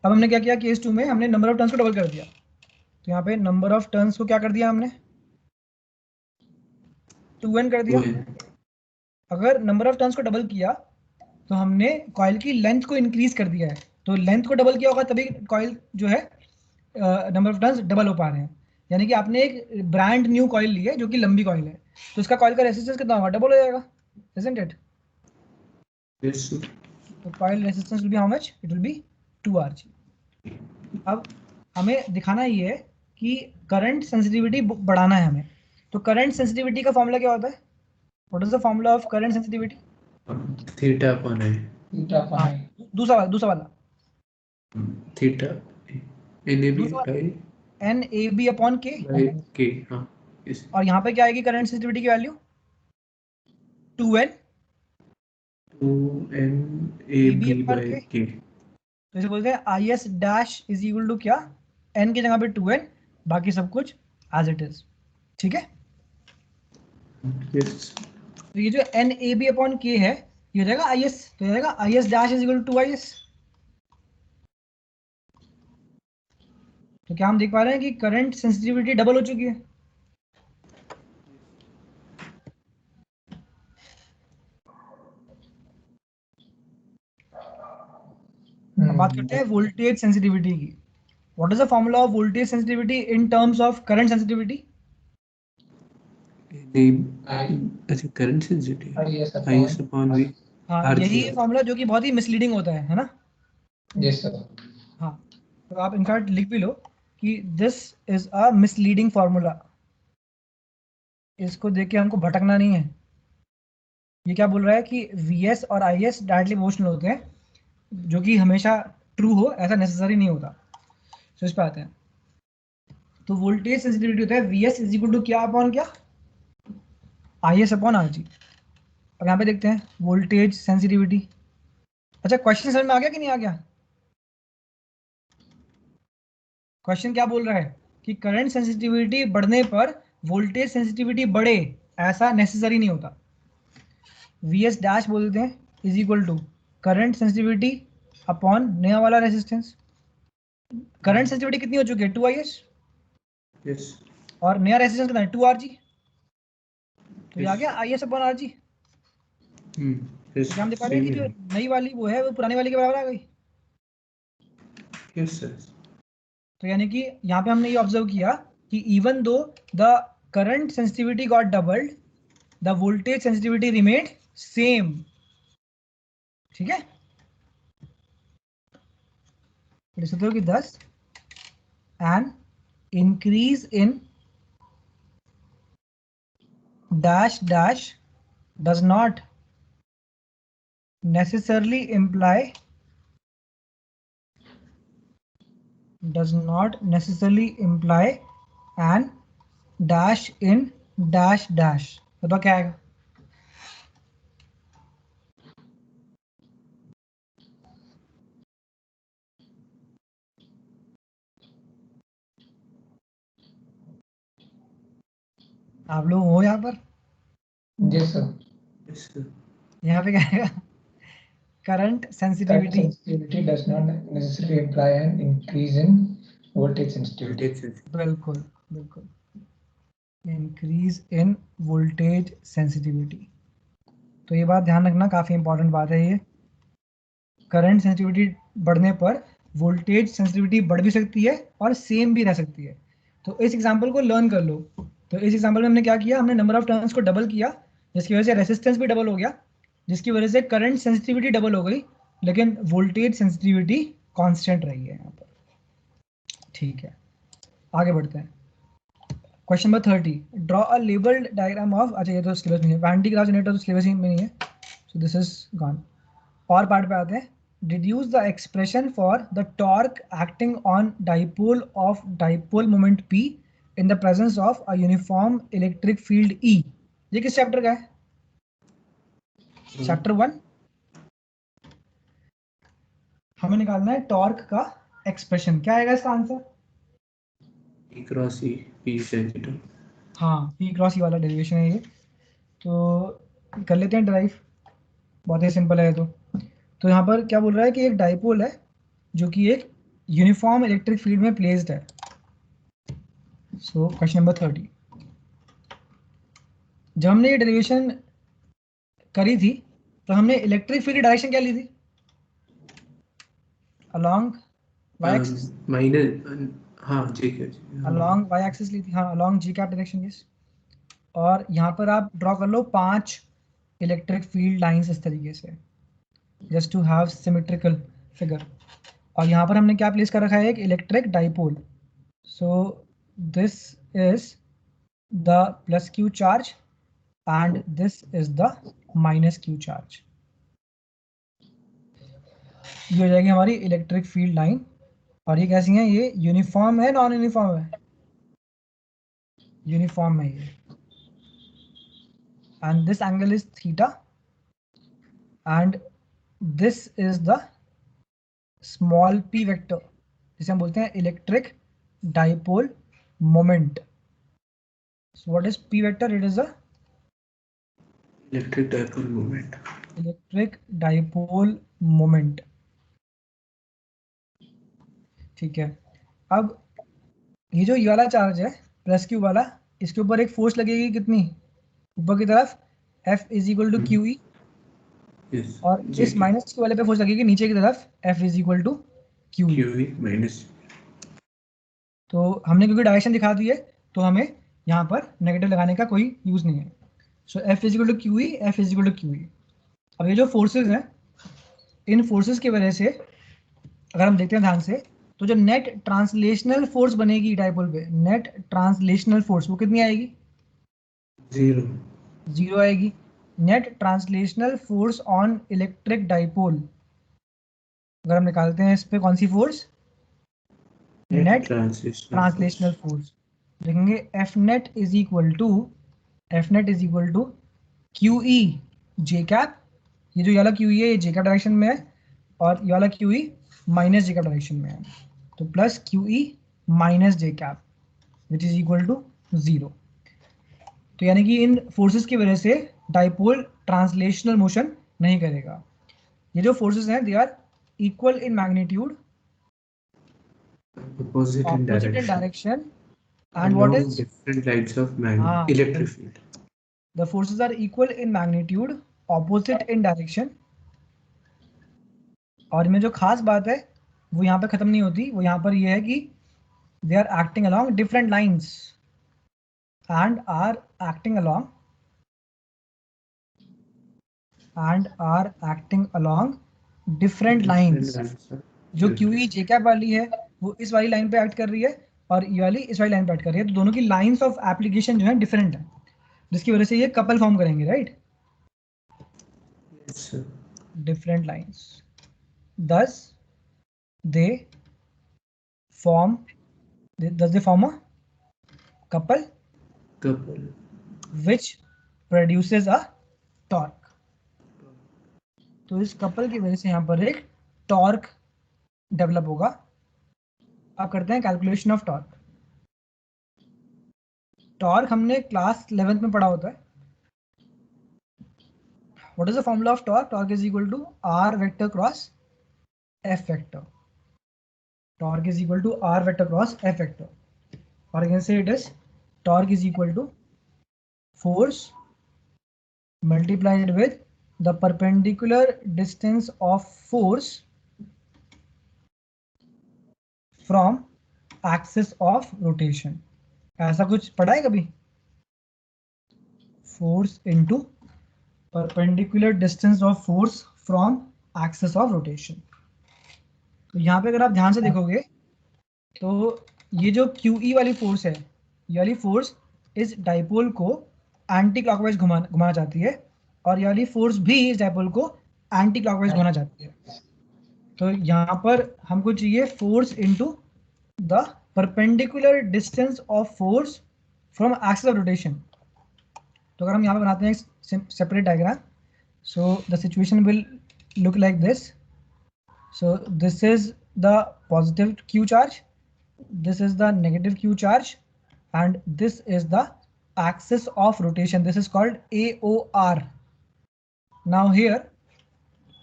अब हमने क्या किया? केस 2 में हमने नंबर ऑफ टर्न्स को डबल कर दिया। तो यहाँ पे नंबर ऑफ टर्न्स को क्या कर दिया हमने? 2n कर दिया। अगर नंबर ऑफ टर्न्स को डबल किया तो हमने कॉइल की लेंथ को इंक्रीज कर दिया है। तो लेंथ को डबल किया होगा तभी कॉइल जो है नंबर ऑफ टर्न्स डबल हो पा रहे हैं। यानी कि आपने एक ब्रांड न्यू कॉइल ली है जो कि लंबी कॉइल है, तो इसका कॉइल का रेजिस्टेंस कितना होगा? डबल हो जाएगा, isn't it? Yes, sir. तो coil resistance will be how much? It will B 2Rg. अब हमें दिखाना ये है कि करंट सेंसिटिविटी बढ़ाना है हमें, तो करंट सेंसिटिविटी का फॉर्मूला क्या होता है? What is the formula of current sensitivity? Theta upon I. Theta upon हाँ, आई, दूसरा वाला Theta NAB दूसरा by NAB अपॉन K, K. हाँ. Yes. और यहाँ पे क्या आएगी करंट सेंसिटिविटी की वैल्यू? 2N 2NAB अपॉन by K. K. तो इसे बोलते हैं IS dash is equal to क्या? N की जगह पे 2N, बाकी सब कुछ एज इट इज. ठीक है, Yes. तो ये जो NAB अपॉन K है ये हो जाएगा IS, तो हो जाएगा IS dash is equal to IS. तो क्या हम देख पा रहे हैं कि करंट सेंसिटिविटी डबल हो चुकी है? अब बात करते हैं वोल्टेज सेंसिटिविटी की. What is the formula of voltage sensitivity in terms of current sensitivity? अच्छा current sensitivity IS IS upon V. हाँ, RG. यही है फॉर्मूला जो कि बहुत ही मिसलीडिंग होता है ना? Yes sir. हाँ, तो आप इनफैक्ट लिख भी लो कि this is a misleading formula. इसको देख के हमको भटकना नहीं है. ये क्या बोल रहा है कि VS और IS डायरेक्टली प्रोपोर्शनल होते हैं, जो कि हमेशा ट्रू हो ऐसा नेसेसरी नहीं होता. तो इस पे आते हैं. तो वोल्टेज सेंसिटिविटी होता है VS इज इक्वल टू क्या अपॉन क्या? IS upon RG. अब यहाँ पे देखते हैं वोल्टेज सेंसिटिविटी. अच्छा, क्वेश्चन समझ में आ गया कि नहीं आ गया? क्वेश्चन क्या बोल रहा है कि करंट सेंसिटिविटी बढ़ने पर वोल्टेज सेंसिटिविटी बढ़े ऐसा नेसेसरी नहीं होता. VS डैश बोलते हैं is equal to current sensitivity upon नया वाला रेजिस्टेंस. करंट सेंसिटिविटी कितनी हो चुकी है? 2IS. Yes. और नया रेजिस्टेंस कितना है? 2RG. तो ये आ Yes. गया IS अपॉन RG. Yes. तो क्या हम देख पा रहे हैं कि जो नई वाली वो है वो पुरानी वाली के बराबर आ गई. Yes, sir. तो यानी कि यहाँ पे हमने ये ऑब्जर्व किया कि even though the current sensitivity got doubled, the voltage sensitivity remained same. ठीक है, लिख सकते हो कि thus an increase in dash dash does not necessarily imply an dash in dash dash. बताओ क्या आएगा? आप लोग हो यहाँ पर? Yes sir. Yes, sir. यहाँ पे क्या आएगा? Current Current sensitivity. sensitivity does not necessarily imply an increase in voltage sensitivity. Voltage sensitivity. बिल्कुल बिल्कुल, इंक्रीज इन वोल्टेज सेंसिटिविटी. तो ये बात ध्यान रखना, काफी इंपॉर्टेंट बात है ये. करंट सेंसिटिविटी बढ़ने पर वोल्टेज सेंसिटिविटी बढ़ भी सकती है और सेम भी रह सकती है. तो इस एग्जांपल को लर्न कर लो. तो इस एग्जांपल में हमने क्या किया? हमने नंबर ऑफ टर्न्स को डबल किया, जिसकी वजह से रेजिस्टेंस भी डबल हो गया, जिसकी वजह से करंट सेंसिटिविटी डबल हो गई, लेकिन वोल्टेज सेंसिटिविटी कांस्टेंट रही है यहाँ पर. ठीक है, आगे बढ़ते हैं. Question number 30, draw a labelled diagram of. अच्छा, ये तो सिलेबस में है. वैन डी ग्राफ जनरेटर तो सिलेबस में नहीं है, सो दिस इज गॉन. और पार्ट पे आते हैं. Deduce the expression for the torque acting on dipole of dipole moment P in the presence of a uniform electric field E. ये किस चैप्टर का है? चैप्टर 1. हमें निकालना है टॉर्क का एक्सप्रेशन. क्या आएगा इसका answer? E cross E P sensitive. हाँ, P क्रॉस E वाला डेरिवेशन है ये. तो कर लेते हैं ड्राइव, बहुत ही सिंपल है ये तो यहाँ पर क्या बोल रहा है कि एक डाइपोल है जो कि एक यूनिफॉर्म इलेक्ट्रिक फील्ड में प्लेस्ड है. So question number 30. जब हमने ये डेरिवेशन करी थी तो हमने इलेक्ट्रिक फील्ड की डायरेक्शन क्या ली थी? Along y axis. Minus हाँ ठीक है along y axis ली थी, हाँ along g cap direction, yes. और यहाँ पर आप ड्रॉ कर लो 5 इलेक्ट्रिक फील्ड लाइंस इस तरीके से, just to have symmetrical figure. और यहाँ पर हमने क्या प्लेस कर रखा है, एक electric dipole. So this is the plus Q charge and this is the minus q charge. ये हो जाएगी हमारी इलेक्ट्रिक फील्ड लाइन. और ये कैसी है, ये यूनिफॉर्म है नॉन यूनिफॉर्म है? यूनिफॉर्म है ये. and this angle is theta and this is the small p vector जिसे हम बोलते हैं electric dipole moment. so what is p vector? It is a electric dipole moment. Electric dipole moment. ठीक है. अब ये जो ये वाला चार्ज है प्लस क्यू वाला, इसके ऊपर एक फोर्स लगेगी कितनी, ऊपर की तरफ, F is equal to q E. और इस माइनस क्यू वाले पे फोर्स लगेगी नीचे की तरफ, F is equal to q E minus. तो हमने क्योंकि डायरेक्शन दिखा दी है तो हमें यहाँ पर नेगेटिव लगाने का कोई यूज नहीं है. So F is equal to q E, F is equal to q E. अब ये जो फोर्सेज हैं, इन फोर्सेज की वजह से अगर हम देखते हैं ध्यान से, तो जो नेट ट्रांसलेशनल फोर्स बनेगी डाइपोल पे, नेट ट्रांसलेशनल फोर्स वो कितनी आएगी? 0 आएगी. Net translational force on electric dipole अगर हम निकालते हैं इस पे कौन सी फोर्स, नेट ट्रांसलेशनल फोर्स, देखेंगे F net is equal to q E j cap. ये जो वाला क्यू ई है ये जे कैप डायरेक्शन में है और ये वाला q E minus j cap direction में है. तो plus q E minus j cap which is equal to 0. तो यानी कि इन फोर्सेस की वजह से डाइपोल ट्रांसलेशनल मोशन नहीं करेगा. ये जो फोर्सेस हैं they are equal in magnitude, opposite in direction and what is different lines of electric field. The forces are equal in magnitude, opposite in direction. और इनमें जो खास बात है वो यहाँ पर खत्म नहीं होती, वो यहाँ पर ये है कि they are acting along different lines and are acting along different lines. जो QE जे कैप वाली है वो इस वाली लाइन पे एक्ट कर रही है और ये वाली इस वाली लाइन पे एक्ट कर रही है. तो दोनों की लाइंस ऑफ एप्लीकेशन जो है डिफरेंट है, जिसकी वजह से ये कपल फॉर्म करेंगे, right? Different lines, thus they form a couple which produces a torque. तो इस कपल की वजह से यहाँ पर एक टॉर्क डेवलप होगा. अब करते हैं कैलकुलेशन ऑफ टॉर्क. टॉर्क हमने क्लास 11th में पढ़ा होता है. What is the formula of torque? Torque is equal to r vector cross F vector. Torque is equal to r vector cross F vector. और अगेन से it is torque is equal to force multiplied with the perpendicular distance of force from axis of rotation. ऐसा कुछ पढ़ा है कभी? Force into perpendicular distance of force from axis of rotation. तो यहाँ पे अगर आप ध्यान से देखोगे तो ये जो QE वाली फोर्स है, ये वाली फोर्स इस डाइपोल को एंटी क्लॉकवाइज घुमाना चाहती है और ये वाली फोर्स भी इस डाइपोल को एंटी क्लॉकवाइज घुमाना चाहती है. तो यहाँ पर हमको चाहिए force into the perpendicular distance of force from axis of rotation. तो अगर हम यहाँ पे बनाते हैं एक separate diagram, so the situation will look like this. So this is the positive Q charge, this is the negative Q charge and this is the axis of rotation. This is called AOR. Now here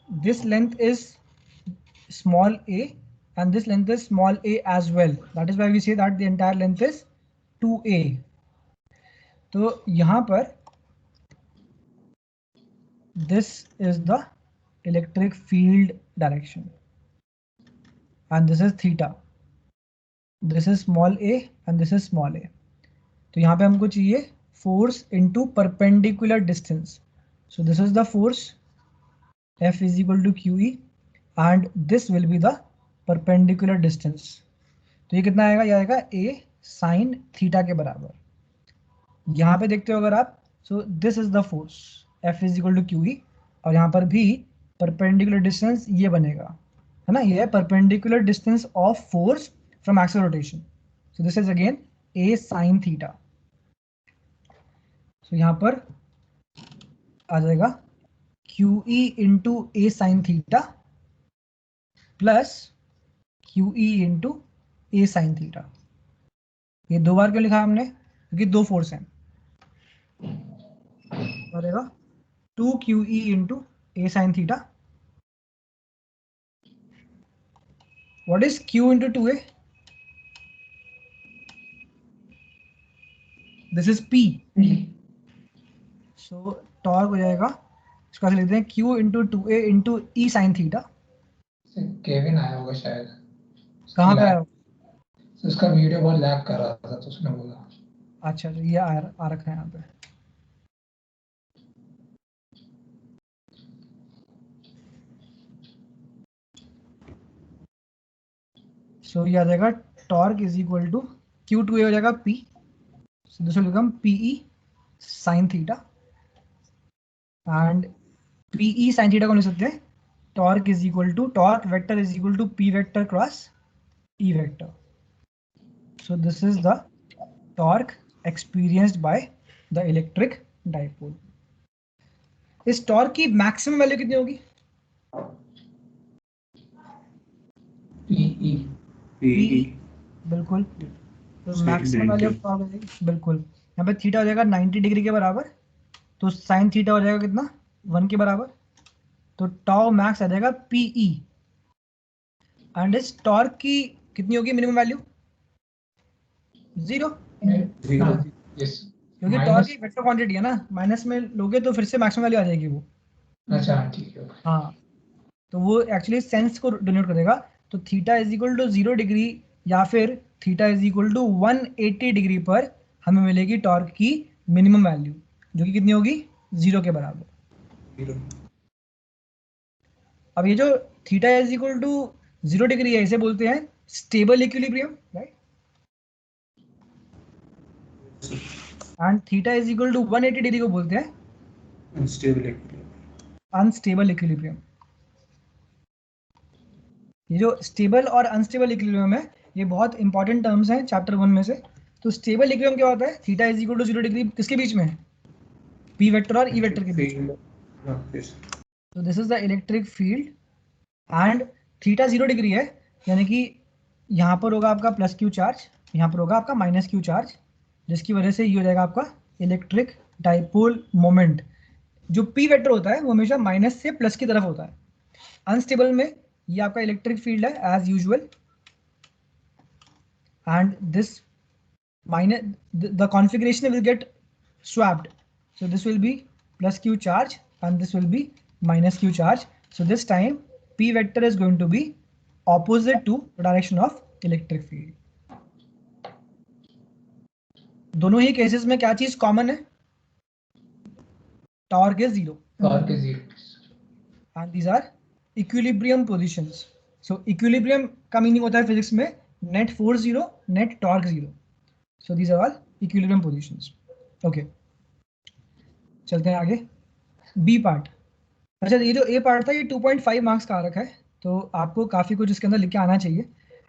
this length is small a and this length is small a as well. That is why we say that the entire length is 2a. तो यहाँ पर this is the electric field direction and this is theta. This is small a and this is small a. तो यहाँ पे हमको चाहिए force into perpendicular distance. So this is the force F is equal to QE and this will be the perpendicular distance। तो ये कितना आएगा? ये आएगा A sin थीटा के बराबर। यहाँ पे देखते हो अगर आप, सो this is the force F is equal to QE और यहाँ पर भी परपेंडिकुलर डिस्टेंस ये बनेगा, है ना, ये है perpendicular distance of force from axis rotation. So this is again A sin theta. सो यहाँ पर आ जाएगा QE into A sin theta plus QE into A sin theta. ये दो बार क्यों लिखा हमने? क्योंकि दो फोर्स हैं। बनेगा 2QE into A sin theta. What is Q into 2A? This is P। So torque हो जाएगा, इसको ऐसे लिखते हैं Q into 2A into E sin theta. Kevin आया होगा शायद। कहाँ पे आया? तो उसका वीडियो बहुत लैग कर रहा था तो उसने बोला। अच्छा ये आ रखा है यहाँ पे। सो ये आ जाएगा torque is equal to Q2A हो जाएगा P, so this will become PE sin theta and PE sin theta को लिख सकते हैं torque is equal to torque vector is equal to P vector cross E vector. So this is the torque experienced by the electric dipole. इस torque की maximum value कितनी होगी? PE। बिल्कुल, तो मैक्सिमम वैल्यू ऑफ टॉर्क हो जाएगी बिल्कुल। यहाँ पे थीटा हो जाएगा 90 डिग्री के बराबर, तो साइन थीटा हो जाएगा कितना? 1 के बराबर। तो टॉ मैक्स आ जाएगा PE एंड इस टॉर्क की कितनी होगी मिनिमम वैल्यू? 0, क्योंकि टॉर्क एक वेक्टर क्वांटिटी है ना, माइनस में लोगे तो फिर से मैक्सिमम वैल्यू आ जाएगी वो। अच्छा ठीक है। हाँ, तो वो एक्चुअली सेंस को डिनोट करेगा। तो theta is equal to 0 degree या फिर theta is equal to 180 degree पर हमें मिलेगी टॉर्क की मिनिमम वैल्यू, जो कि कितनी होगी? 0 के बराबर। अब ये जो theta is equal to 0 degree है इसे बोलते हैं stable equilibrium, right? And theta is equal to 180 degree को बोलते हैं अनस्टेबल इक्विलिब्रियम। ये जो स्टेबल और अनस्टेबल इक्विलिब्रियम है ये बहुत इंपॉर्टेंट टर्म्स हैं चैप्टर 1 में से। तो स्टेबल इक्विलिब्रियम क्या होता है? Theta is equal to 0 degree किसके बीच में है? P वेक्टर और E वेक्टर के बीच में। तो this is the electric field and theta 0 degree है, यानी कि यहाँ पर होगा आपका प्लस Q चार्ज, यहाँ पर होगा आपका माइनस Q चार्ज, जिसकी वजह से ये हो जाएगा आपका इलेक्ट्रिक डाइपोल मोमेंट। जो P वेक्टर होता है वो हमेशा माइनस से प्लस की तरफ होता है। अनस्टेबल में ये आपका इलेक्ट्रिक फील्ड है as usual and this minus the configuration will get swapped, so this will be plus Q charge and this will be minus Q charge. So this time P vector is going to be opposite to the direction of electric field। दोनों ही cases में क्या चीज common है? Torque is 0 and these are equilibrium positions। so equilibrium का meaning होता है physics में net force 0, net torque 0। so these are all equilibrium positions। okay, चलते हैं आगे। B part. अच्छा, ये जो ए पार्ट था ये 2.5 मार्क्स का आ रखा है, तो आपको काफ़ी कुछ इसके अंदर लिख के आना चाहिए।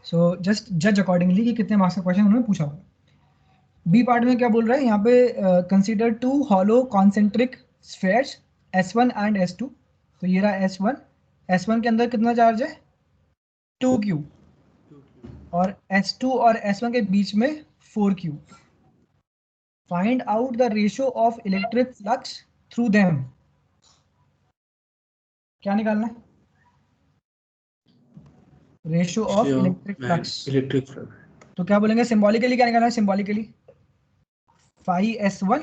सो जस्ट जज अकॉर्डिंगली कि कितने मार्क्स का क्वेश्चन उन्होंने पूछा होगा। बी पार्ट में क्या बोल रहा है यहाँ पे? Consider 2 hollow concentric spheres S1 and S2। तो ये रहा S1, S1 के अंदर कितना चार्ज है? 2Q, और S2 और S1 के बीच में 4Q। Find out the ratio of electric flux through them. क्या निकालना है? Ratio of electric flux. तो क्या बोलेंगे सिंबॉलिकली? क्या निकालना है symbolically? phi S1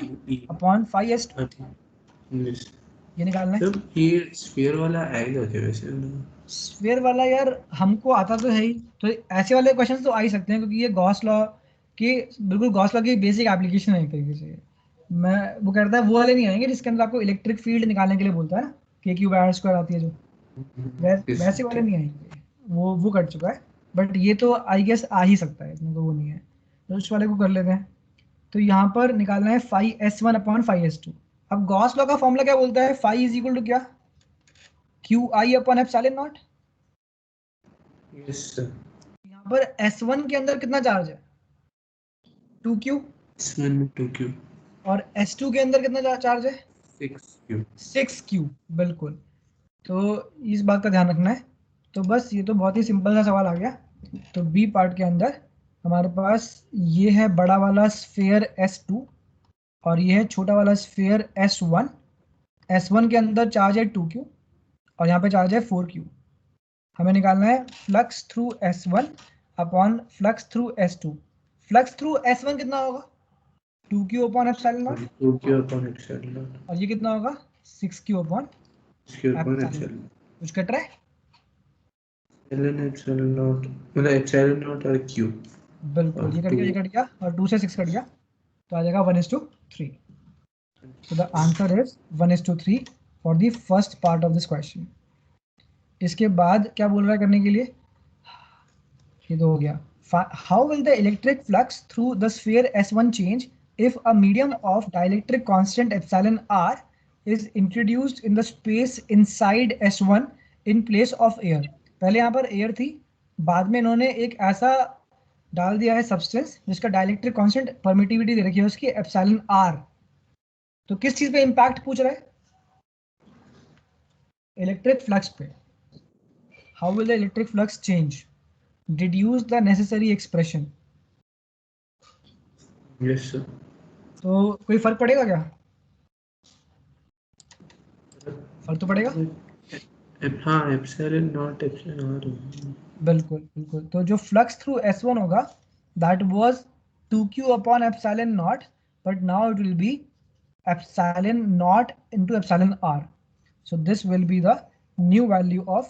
upon phi S2। ये निकालना है। तो ये स्फीयर वाला आएगा क्या वैसे? स्फीयर वाला यार हमको आता तो है ही, तो ऐसे वाले क्वेश्चन तो आ ही सकते हैं, क्योंकि ये गॉस लॉ की बिल्कुल गॉस लॉ की बेसिक एप्लीकेशन है एक तरीके से। मैं वो कहता है वो वाले नहीं आएंगे जिसके अंदर आपको इलेक्ट्रिक फील्ड निकालने के लिए बोलता है ना, के क्यू बाय आर स्क्वायर आती है जो, वैसे वाले नहीं आएंगे, वो कट चुका है। बट ये तो आई गेस आ ही सकता है, इसमें तो वो नहीं है, तो उस वाले को कर लेते हैं। तो यहाँ पर निकालना है five S one upon five S two. अब गॉस लॉ का फॉर्मूला क्या बोलता है, फाइव इज इक्वल टू क्या, Q I upon epsilon not. Yes sir. यहाँ पर S1 के अंदर कितना चार्ज है, 2Q, S1 में 2Q, और S2 के अंदर कितना चार्ज है, 6Q। 6Q। बिल्कुल, तो इस बात का ध्यान रखना है। तो बस ये तो बहुत ही सिंपल सा सवाल आ गया। तो बी पार्ट के अंदर हमारे पास ये है बड़ा वाला स्फीयर S2 और ये है छोटा वाला स्फीयर S1। S1 के अंदर चार्ज है 2Q और यहाँ पे चार्ज है 4Q। हमें निकालना है flux through S1 upon flux through S2। Flux through S1 कितना होगा, 2Q upon epsilon not, 2Q upon epsilon naught। और ये कितना होगा, 6Q upon 6Q upon epsilon. epsilon। कुछ कट रहा है, epsilon naught मतलब epsilon naught और Q बिल्कुल, और ये कट गया, 2। ये कट गया, और 2 से 6 कट गया, तो आ जाएगा 1:3। So the answer is 1:3 for the first part of this question. इसके बाद क्या बोल रहा है करने के लिए, ये तो हो गया। How will the electric flux through the sphere S1 change if a medium of dielectric constant epsilon r is introduced in the space inside S1 in place of air? पहले यहाँ पर एयर थी, बाद में इन्होंने एक ऐसा डाल दिया है सब्सटेंस जिसका डाइलेक्ट्रिक कांस्टेंट परमिटिविटी दे रखी है उसकी एप्सिलॉन आर। तो किस चीज पे इंपैक्ट पूछ रहा है, इलेक्ट्रिक फ्लक्स पे। How will the electric flux change, deduce the necessary expression. Yes sir. तो कोई फर्क पड़ेगा क्या, फर्क तो पड़ेगा। हाँ epsilon naught epsilon r। बिल्कुल बिल्कुल, तो जो फ्लक्स थ्रू S1 होगा that was 2Q upon epsilon not, but now it will be epsilon not into epsilon R. So this will be the new value of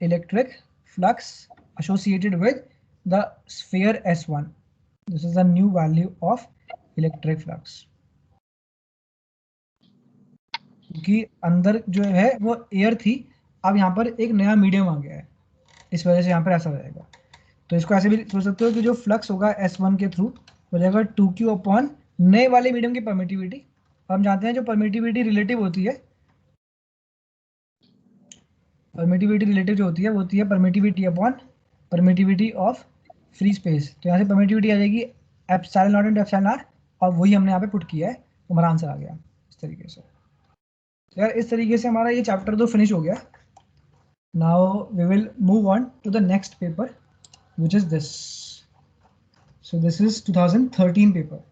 electric flux associated with the sphere S1. This is the new value of electric flux. क्योंकि अंदर जो है वो air थी, अब यहाँ पर एक नया मीडियम आ गया है, इस वजह से यहाँ पर ऐसा रहेगा। तो इसको ऐसे भी सोच सकते हो कि जो फ्लक्स होगा S1 के थ्रू हो जाएगा 2Q अपॉन नए वाले मीडियम की परमिटिविटी। हम जानते हैं जो परमिटिविटी रिलेटिव होती है, परमिटिविटी रिलेटिव जो होती है वो होती है permittivity upon permittivity of free space. तो यहाँ से परमिटिविटी आ जाएगी epsilon not into epsilon R, और वही हमने यहाँ पे पुट किया है, तो हमारा आंसर आ गया इस तरीके से। तो यार इस तरीके से हमारा ये चैप्टर तो फिनिश हो गया। Now we will move on to the next paper which is this. So this is 2013 paper.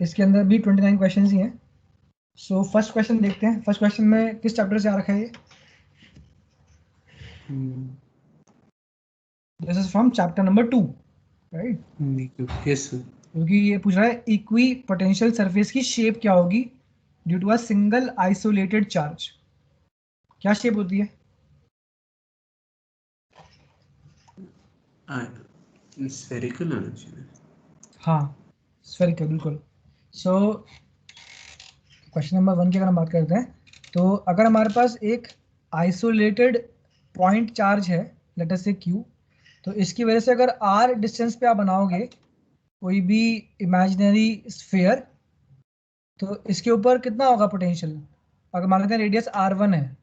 इसके अंदर भी 29 क्वेश्चन ही हैं। सो फर्स्ट क्वेश्चन देखते हैं, फर्स्ट क्वेश्चन में किस चैप्टर से आ रखा है ये। This is from chapter number 2, right. Yes sir. क्योंकि ये पूछ रहा है इक्वी पोटेंशियल सरफेस की शेप क्या होगी due to a single isolated charge. क्या शेप होती है, स्फेरिकल होना चाहिए। हाँ स्फेरिकल, बिल्कुल। सो क्वेश्चन नंबर 1 की अगर हम बात करते हैं, तो अगर हमारे पास एक आइसोलेटेड पॉइंट चार्ज है, लेट अस से Q, तो इसकी वजह से अगर R डिस्टेंस पे आप बनाओगे कोई भी इमेजिनरी स्फीयर, तो इसके ऊपर कितना होगा पोटेंशियल। अगर मान लेते हैं रेडियस R1 है,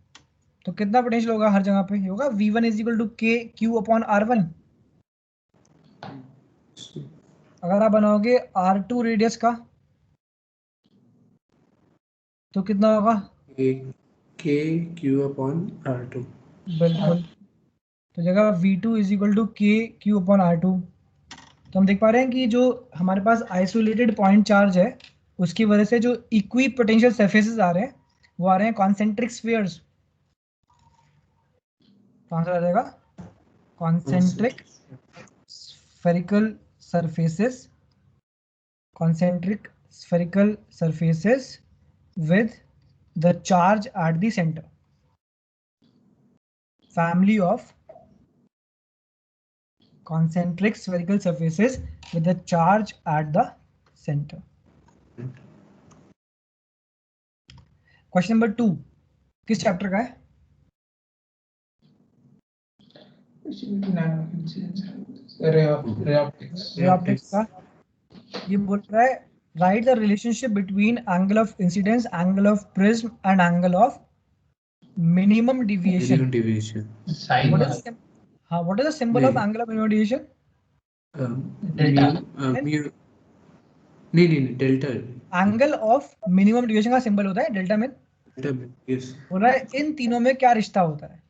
तो कितना पोटेंशियल होगा हर जगह पे, ये होगा V1 इज इक्वल टू के क्यू अपॉन R1। अगर आप बनाओगे R2 रेडियस का, तो कितना होगा, के क्यू अपॉन r2। बिल्कुल, तो जगह V2 इज इक्वल टू के क्यू अपॉन R2। तो हम देख पा रहे हैं कि जो हमारे पास आइसोलेटेड पॉइंट चार्ज है उसकी वजह से जो इक्वी पोटेंशियल सरफेसेस आ रहे हैं वो आ रहे हैं कॉन्सेंट्रिक स्फीयर्स। तो आंसर आ जाएगा concentric spherical surfaces, concentric spherical surfaces with the charge at the center. Family of concentric spherical surfaces with the charge at the center. Question number 2 किस chapter का है? रे ऑप्टिक्स का ये बोल रहा है write the relationship between angle of incidence, angle of prism and angle of minimum deviation. Minimum deviation. Sine What is the symbol of angle of minimum deviation? Delta. mu नहीं delta. Angle of minimum deviation का symbol होता है delta में. Yes. बोल रहा है इन तीनों में क्या रिश्ता होता है?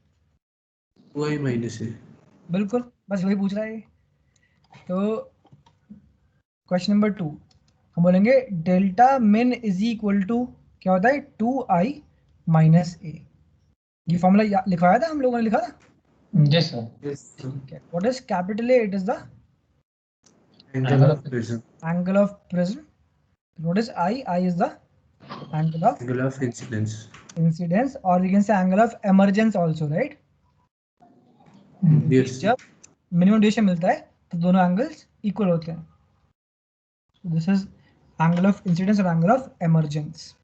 y माइनस है. बिल्कुल, बस वही पूछ रहा है. तो क्वेश्चन नंबर 2 हम बोलेंगे डेल्टा मिन इज इक्वल टू क्या होता है 2i माइनस a. ये फॉर्मूला लिखवाया था हम लोगों ने, लिखा था. Yes sir. What is capital A? It is the Angle of prism. angle of prism. What is I? I is the angle of incidence. Incidence, or we can say angle of emergence also, right? Yes. जब minimum deviation मिलता है तो दोनों angles equal होते हैं. This is angle of incidence और angle of emergence.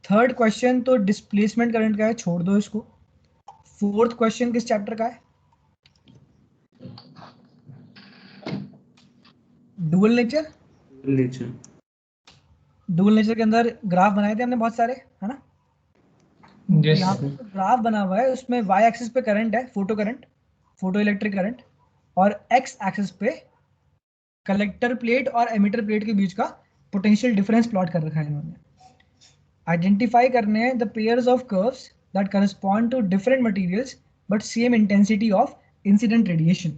Third question तो displacement current का है, छोड़ दो इसको. फोर्थ क्वेश्चन किस चैप्टर का है? Dual nature. डुअल नेचर के अंदर ग्राफ बनाए थे हमने बहुत सारे, है ना? यहाँ पे ग्राफ बना हुआ है, उसमें y एक्सिस पे करंट है, photo current, photo electric current, और x एक्सिस पे कलेक्टर प्लेट और एमिटर प्लेट के बीच का पोटेंशियल डिफरेंस प्लॉट कर रखा है इन्होंने. आइडेंटिफाई करने हैं the pairs of curves that correspond to different materials but same intensity of incident radiation.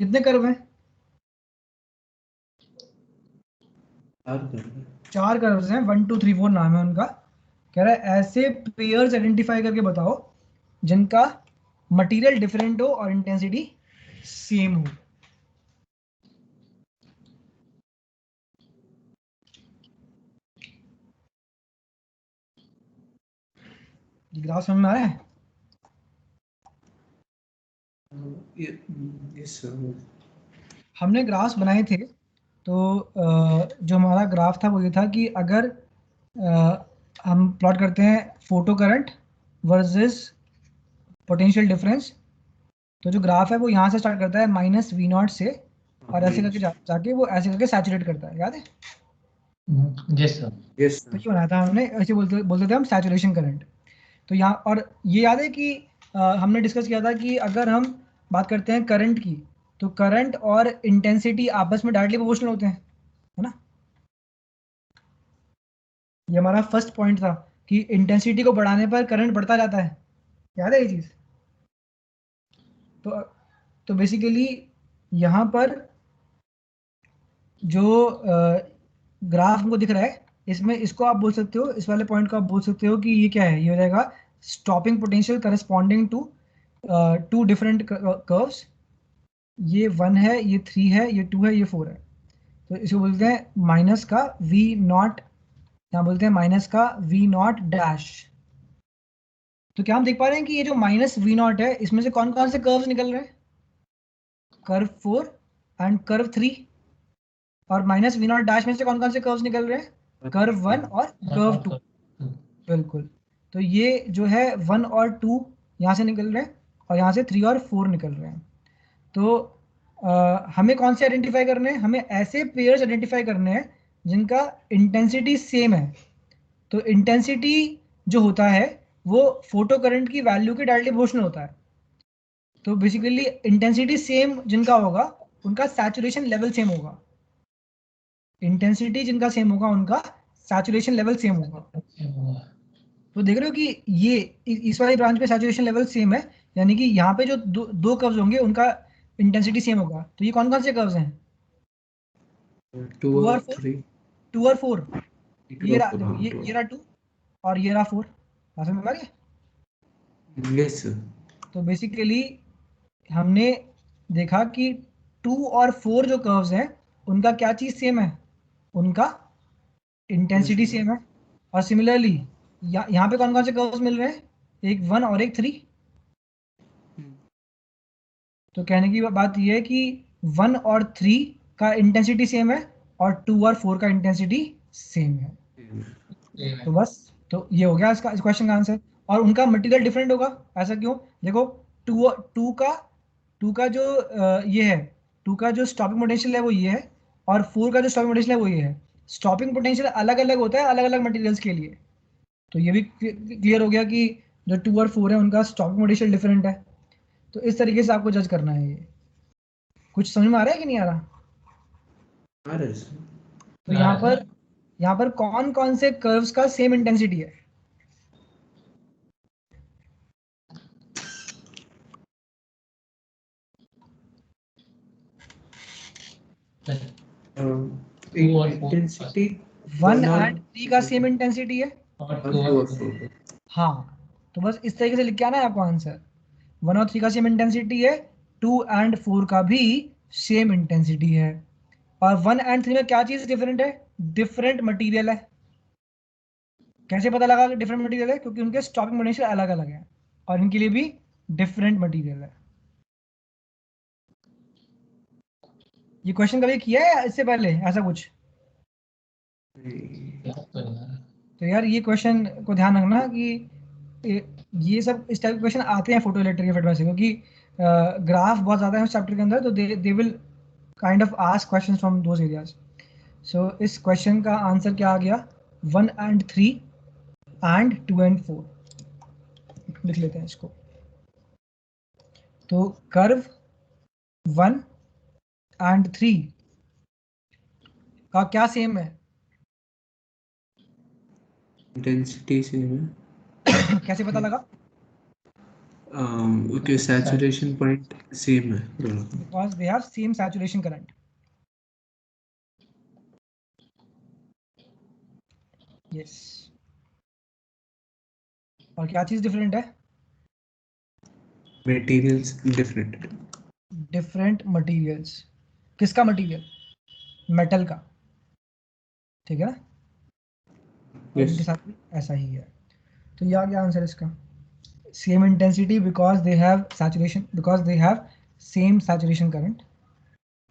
कितने कर्व हैं? 4 कर्व्स हैं. 1 2 3 4 नाम है उनका. कह रहा है ऐसे पेयर्स आइडेंटिफाई करके बताओ जिनका मटेरियल डिफरेंट हो और इंटेंसिटी सेम हो. ग्राफ समझ में आ रहा है? Yes sir. हमने ग्राफ्स बनाए थे तो जो हमारा ग्राफ था वो ये था कि अगर हम प्लॉट करते हैं photo current versus potential difference, तो जो ग्राफ है वो यहाँ से स्टार्ट करता है माइनस वी नॉट से, और ऐसे करके जाके वो ऐसे करके सैचुरेट करता है. याद है? Yes sir. तो ये बनाया था हमने, ऐसे बोलते थे हम सैचुरेशन करंट. तो यहाँ, और ये याद है कि हमने डिस्कस किया था कि अगर हम बात करते हैं करंट की, तो करंट और इंटेंसिटी आपस में डायरेक्टली प्रोपोर्शनल होते हैं, है ना? ये हमारा फर्स्ट पॉइंट था कि इंटेंसिटी को बढ़ाने पर करंट बढ़ता जाता है. याद है ये चीज? तो बेसिकली यहाँ पर जो ग्राफ हमको दिख रहा है, इसमें इसको आप बोल सकते हो, इस वाले पॉइंट को आप बोल सकते हो कि ये क्या है? ये हो जाएगा stopping potential corresponding to 2 different curves. ये 1 है, ये 3 है, ये 2 है, ये 4 है. तो इसको बोलते हैं माइनस का वी नॉट, यहाँ बोलते हैं माइनस का वी नॉट डैश. तो क्या हम देख पा रहे हैं कि ये जो माइनस वी नॉट है, इसमें से कौन कौन से कर्व्स निकल रहे हैं? Curve 4 and curve 3. और माइनस वी नॉट डैश में से कौन कौन से कर्व्स निकल रहे हैं? कर्व 1 और कर्व 2. बिल्कुल. तो ये जो है 1 और 2 यहाँ से निकल रहे हैं, और यहाँ से 3 और 4 निकल रहे हैं. तो हमें कौन से आइडेंटिफाई करने हैं? हमें ऐसे पेयर्स आइडेंटिफाई करने हैं जिनका इंटेंसिटी सेम है. तो इंटेंसिटी जो होता है वो फोटो करंट की वैल्यू के डायरेक्टली प्रोपोर्शनल होता है. तो बेसिकली इंटेंसिटी सेम जिनका होगा उनका सैचुरेशन लेवल सेम होगा. इंटेंसिटी जिनका सेम होगा उनका सैचुरेशन लेवल सेम होगा. तो देख रहे हो कि ये इस वाली ब्रांच पे सैचुरेशन लेवल सेम है, यानी कि यहाँ पे जो दो कर्व्स होंगे उनका इंटेंसिटी सेम होगा. तो ये कौन कौन से कर्व्स हैं? 2 और 3. 2 और 4. ये रहा 2 और ये रहा 4. समझ में आ गया? Yes sir. तो बेसिकली हमने देखा कि 2 और 4 जो कर्व्स हैं उनका क्या चीज सेम है? उनका इंटेंसिटी सेम है। और सिमिलरली यहाँ पे कौन कौन से कर्व्स मिल रहे हैं, एक 1 और एक 3। तो कहने की बात ये है कि 1 और 3 का इंटेंसिटी सेम है और 2 और 4 का इंटेंसिटी सेम है। तो बस, तो ये हो गया इसका, इस क्वेश्चन का आंसर। और उनका मटेरियल डिफरेंट होगा, ऐसा क्यों? देखो, टू का जो ये है, 2 का जो स्टॉपिंग पोटेंशियल है वो ये है, और 4 का जो स्टॉपिंग पोटेंशियल है वो ये है। स्टॉपिंग पोटेंशियल अलग अलग होता है अलग अलग मटेरियल्स के लिए। तो ये भी क्लियर हो गया कि जो 2 और 4 है उनका स्टॉपिंग पोटेंशियल डिफरेंट है। तो इस तरीके से आपको जज करना है ये। कुछ समझ में आ रहा है कि नहीं आ रहा? तो यहाँ पर कौन कौन से कर्व्स का सेम इंटेंसिटी है? इंटेंसिटी 1 एंड 3 का सेम इंटेंसिटी है। और हाँ, तो बस इस तरीके से लिख के आना है आपको आंसर। 1 और 3 का सेम इंटेंसिटी है, 2 एंड 4 का भी सेम इंटेंसिटी है। और 1 एंड 3 में क्या चीज डिफरेंट है? डिफरेंट मटेरियल है। कैसे पता लगा कि डिफरेंट मटेरियल है? क्योंकि उनके स्टॉपिंग पोटेंशियल अलग अलग है और इनके लिए भी डिफरेंट मटेरियल है। ये क्वेश्चन कभी किया है इससे पहले ऐसा कुछ? तो यार ये क्वेश्चन को ध्यान रखना कि ये सब इस टाइप के क्वेश्चन आते हैं फोटो इलेक्ट्रिक में से, क्योंकि ग्राफ बहुत ज़्यादा है उस चैप्टर के अंदर, तो they will kind of ask questions from those areas. So इस क्वेश्चन का आंसर क्या आ गया? 1 एंड 3 एंड 2 एंड 4 लिख लेते हैं इसको। तो कर्व 1 एंड 3 का क्या सेम है? इंटेंसिटी सेम है। कैसे पता लगा? ओके, सैचुरेशन पॉइंट सेम है दोनों। Because they have same saturation current. Yes. और क्या चीज डिफरेंट है? Materials different. Different materials. किसका मटेरियल? मेटल का। ठीक है ना? और Yes. इनके साथ भी ऐसा ही है। तो ये आ गया आंसर इसका। Same intensity because they have saturation, because they have same saturation current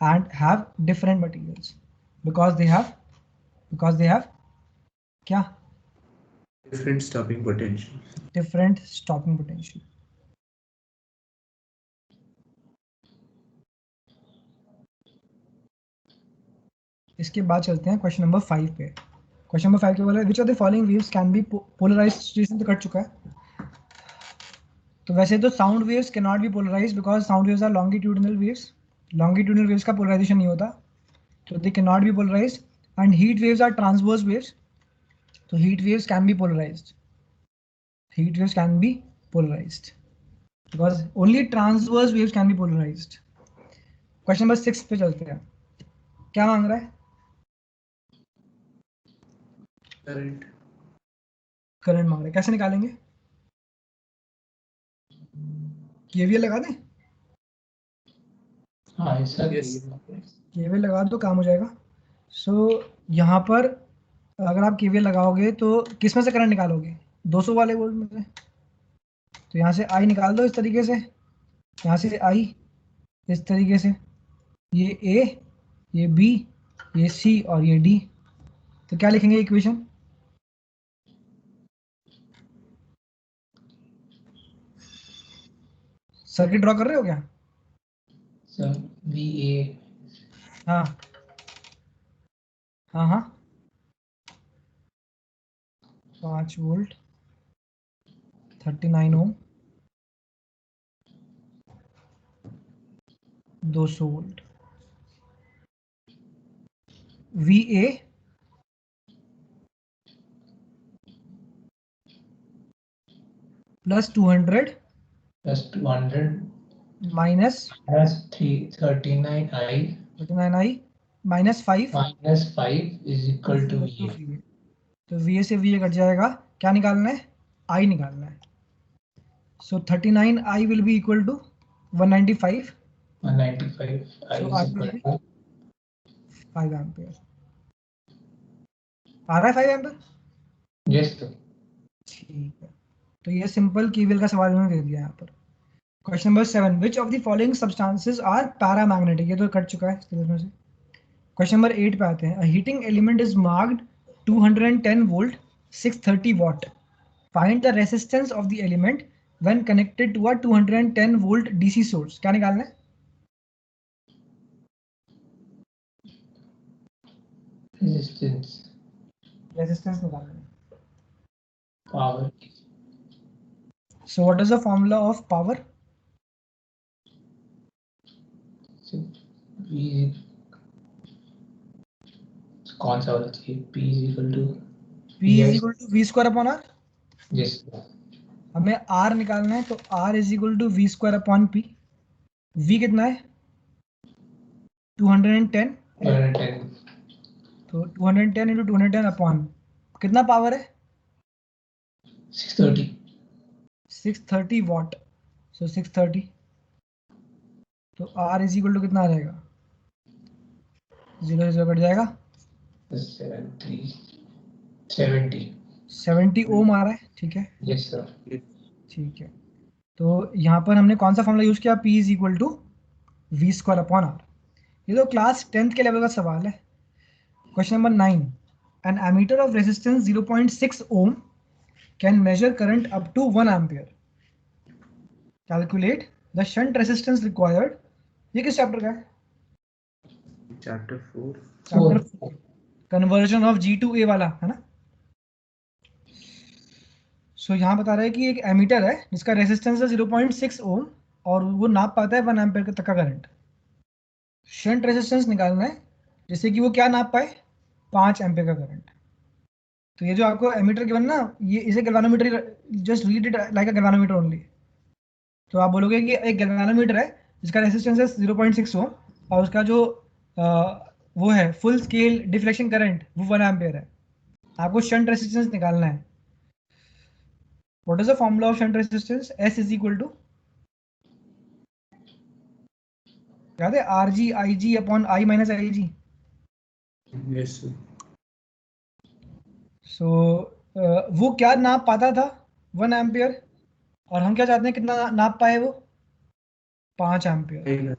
and have different materials, because they have क्या? Different stopping potential. Different stopping potential. इसके बाद चलते हैं क्वेश्चन नंबर 5 पे। क्वेश्चन नंबर 5 के बोला which of the following waves can be polarised. Situation तो कट चुका है। तो वैसे तो sound waves can not be polarised because sound waves are longitudinal waves. Longitudinal waves का पोलराइजेशन नहीं होता, तो they can not be polarised. And heat waves are transverse waves, तो heat waves can be polarised. Heat waves can be polarised because only transverse waves can be polarised. Question number 6 पे चलते हैं। क्या मांग रहा है? Current. करंट मांग रहा है। कैसे निकालेंगे? केवीएल लगा दें? हाँ ऐसा Yes. केवीएल लगा दो, काम हो जाएगा। सो यहाँ पर अगर आप केवीएल लगाओगे तो किस में से करंट निकालोगे? 200 वाले वोल्ट में से। तो यहाँ से आई निकाल दो इस तरीके से, यहाँ से आई इस तरीके से, ये ए, ये बी, ये सी और ये डी। तो क्या लिखेंगे इक्वेशन? सर्किट ड्रॉ कर रहे हो क्या? सर वी ए हाँ हाँ हाँ, 5 volt, 39 ohm, 200 volt. V A plus 200 plus 200 minus plus 339 I 39 I minus 5 minus 5 is equal to V A. तो वी ए से वी ए कट जाएगा। क्या निकालना है? आई निकालना है। So 39 I will be equal to 195। 195 I So is I equal will to 5 ampere. आ रहा है 5 एम्पियर? Yes sir. ठीक है, तो ये सिंपल केवीएल का सवाल उन्होंने दे दिया यहाँ पर। Question number 7, which of the following substances are paramagnetic, ये तो कट चुका है सिलेबस में से। क्वेश्चन नंबर 8 पे आते हैं। अ heating element is marked 210 volt 630 watt. Find the resistance of the element when connected to a 210 volt DC source. क्या निकालना है? रेजिस्टेंस, रेजिस्टेंस निकालना है। Power, So what is the formula of power? V, कौन सा वाला चाहिए? P is equal to P is equal to V square upon R. Yes हमें R निकालना है, तो R is equal to V square upon P. V कितना है? 210. 210 तो 210 into 210 upon कितना पावर है? 630 630 watt. So 630. तो R is equal to कितना आ जाएगा? 0 से 0 कट जाएगा। 70 ओम आ रहा है, ठीक है। Yes sir. ठीक है, तो यहाँ पर हमने कौन सा फॉर्मूला यूज किया? P is equal to V square upon R. ये तो क्लास 10th के लेवल का सवाल है। Question number 9, an ammeter of resistance 0.6 ohm can measure current up to 1 ampere. Calculate the shunt resistance required. ये किस chapter का है? Chapter 4। Chapter 4, conversion of G to A वाला है ना। सो यहाँ बता रहा है कि एक एमीटर है जिसका रेजिस्टेंस है 0.6 ओम और वो नाप पाता है 1 एम्पियर तक का करंट। शंट रेजिस्टेंस निकालना है जिससे कि वो क्या नाप पाए? 5 एम्पियर का करंट। तो ये जो आपको एमीटर गिवन ना, ये इसे galvanometer, just read it like a galvanometer only. तो आप बोलोगे कि एक गैल्वानोमीटर है जिसका रेजिस्टेंस है 0.6 ओम और उसका जो वो है फुल स्केल डिफ्लेक्शन करंट वो 1 एम्पियर है। आपको शंट रेजिस्टेंस निकालना है। What is the formula of shunt resistance? S is equal to, याद है, RG IG upon I minus IG। Yes sir. So वो क्या नाप पाता था? 1 एम्पियर। और हम क्या चाहते हैं, कितना नाप पाए वो? 5 ampere.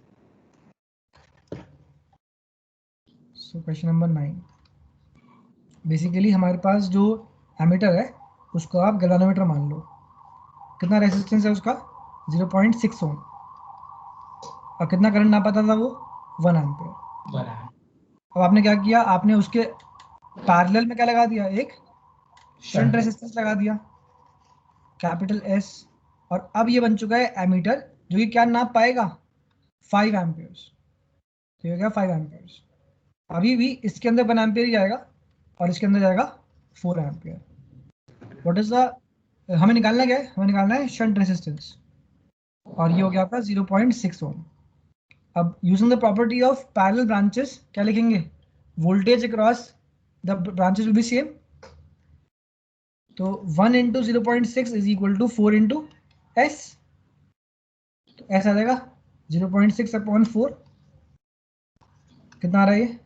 So question number 9, basically हमारे पास जो एमीटर है उसको आप गैल्वानोमीटर मान लो। कितना रेजिस्टेंस है उसका? 0.6 ओम। और कितना करंट नापा था वो? 1 एम्पियर। अब आपने क्या किया? आपने उसके पैरेलल में क्या लगा दिया? एक शंट रेजिस्टेंस लगा दिया, कैपिटल S। और अब ये बन चुका है एमीटर जो कि क्या नाप पाएगा? 5 एम्पियर्स। तो ये हो गया 5 एम्पियर्स। अभी भी इसके अंदर 1 एम्पियर ही जाएगा और इसके अंदर जाएगा 4 एम्पियर। व्हाट इज द, हमें निकालना क्या है? हमें निकालना है शंट रेजिस्टेंस और ये हो गया आपका 0.6 ओम। अब using the property of parallel branches क्या लिखेंगे? Voltage across the branches will be same. तो 1 into 0.6 is equal to 4 into S। तो S आ जाएगा 0.6 अपॉन 4। कितना आ रहा है ये?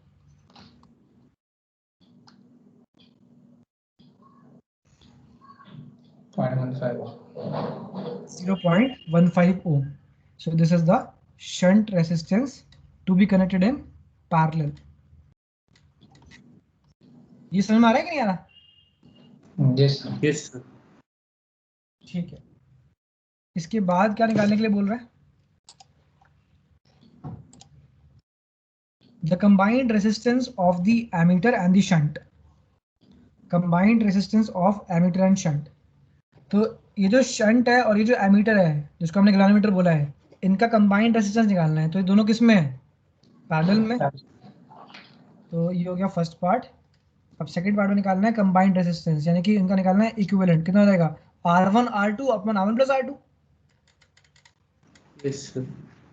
0.15 ohm. So this is the shunt resistance to be connected in parallel. ये समझ में आ रहा है कि नहीं आ रहा? Yes sir. ठीक है, इसके बाद क्या निकालने के लिए बोल रहा है? The combined resistance of the ammeter and the shunt. Combined resistance of ammeter and shunt. तो ये जो शंट है और ये जो एमीटर है जिसको हमने गैल्वानोमीटर बोला है, इनका कंबाइंड रेजिस्टेंस निकालना है। तो ये दोनों किस में है? पैरेलल में। तो ये हो गया फर्स्ट पार्ट। अब सेकंड पार्ट में निकालना है कंबाइंड रेजिस्टेंस, यानी कि इनका निकालना है इक्विवेलेंट। कितना हो जाएगा? R1 R2 upon R1 plus R2। Yes sir.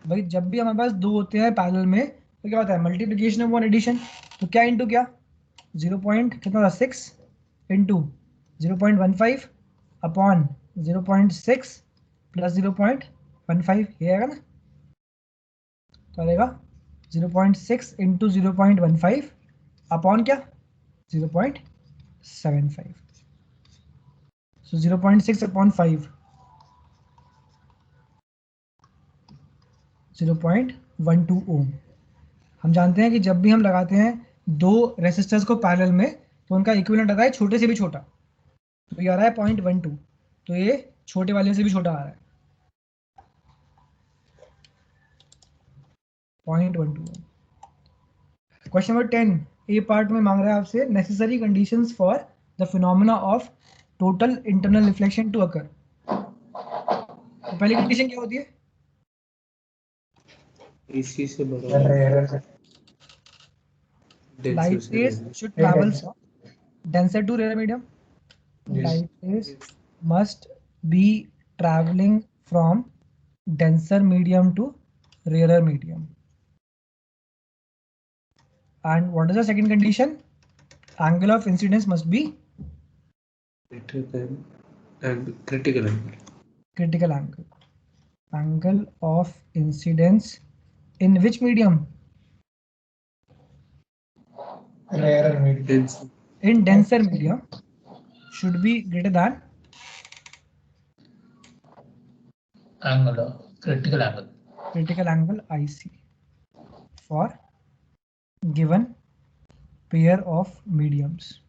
भाई जब भी हमारे पास दो होते हैं पैरेलल में तो क्या होता है? Multiplication of one addition. तो क्या इंटू क्या? 0.6 इंटू 0.15 अपॉन 0.6 प्लस 0.15, ये आएगा ना। तो आएगा 0.6 इंटू 0.15 अपॉन क्या? 0.6। 0.75. So 0.6 upon 5. 0.12 ओम. हम जानते हैं कि जब भी हम लगाते हैं दो रेसिस्टर्स को पैरेलल में तो उनका इक्विवेलेंट आता है छोटे से भी छोटा. तो ये आ रहा है 0.12. तो ये छोटे वाले से भी छोटा आ रहा है 0.12. क्वेश्चन नंबर 10 ए पार्ट में मांग रहा है आपसे necessary conditions for the phenomena of total internal reflection to occur. तो पहली कंडीशन क्या होती है? इसी से बड़ा Light rays should travel from denser to rarer medium. Yes. Light rays must be traveling from denser medium to rarer medium. And what is the second condition? Angle of incidence must be greater than and critical angle. critical angle. Angle of incidence in which medium? Rarer medium. Dense. In denser medium should be greater than Angle, critical angle. critical angle IC for given pair of mediums.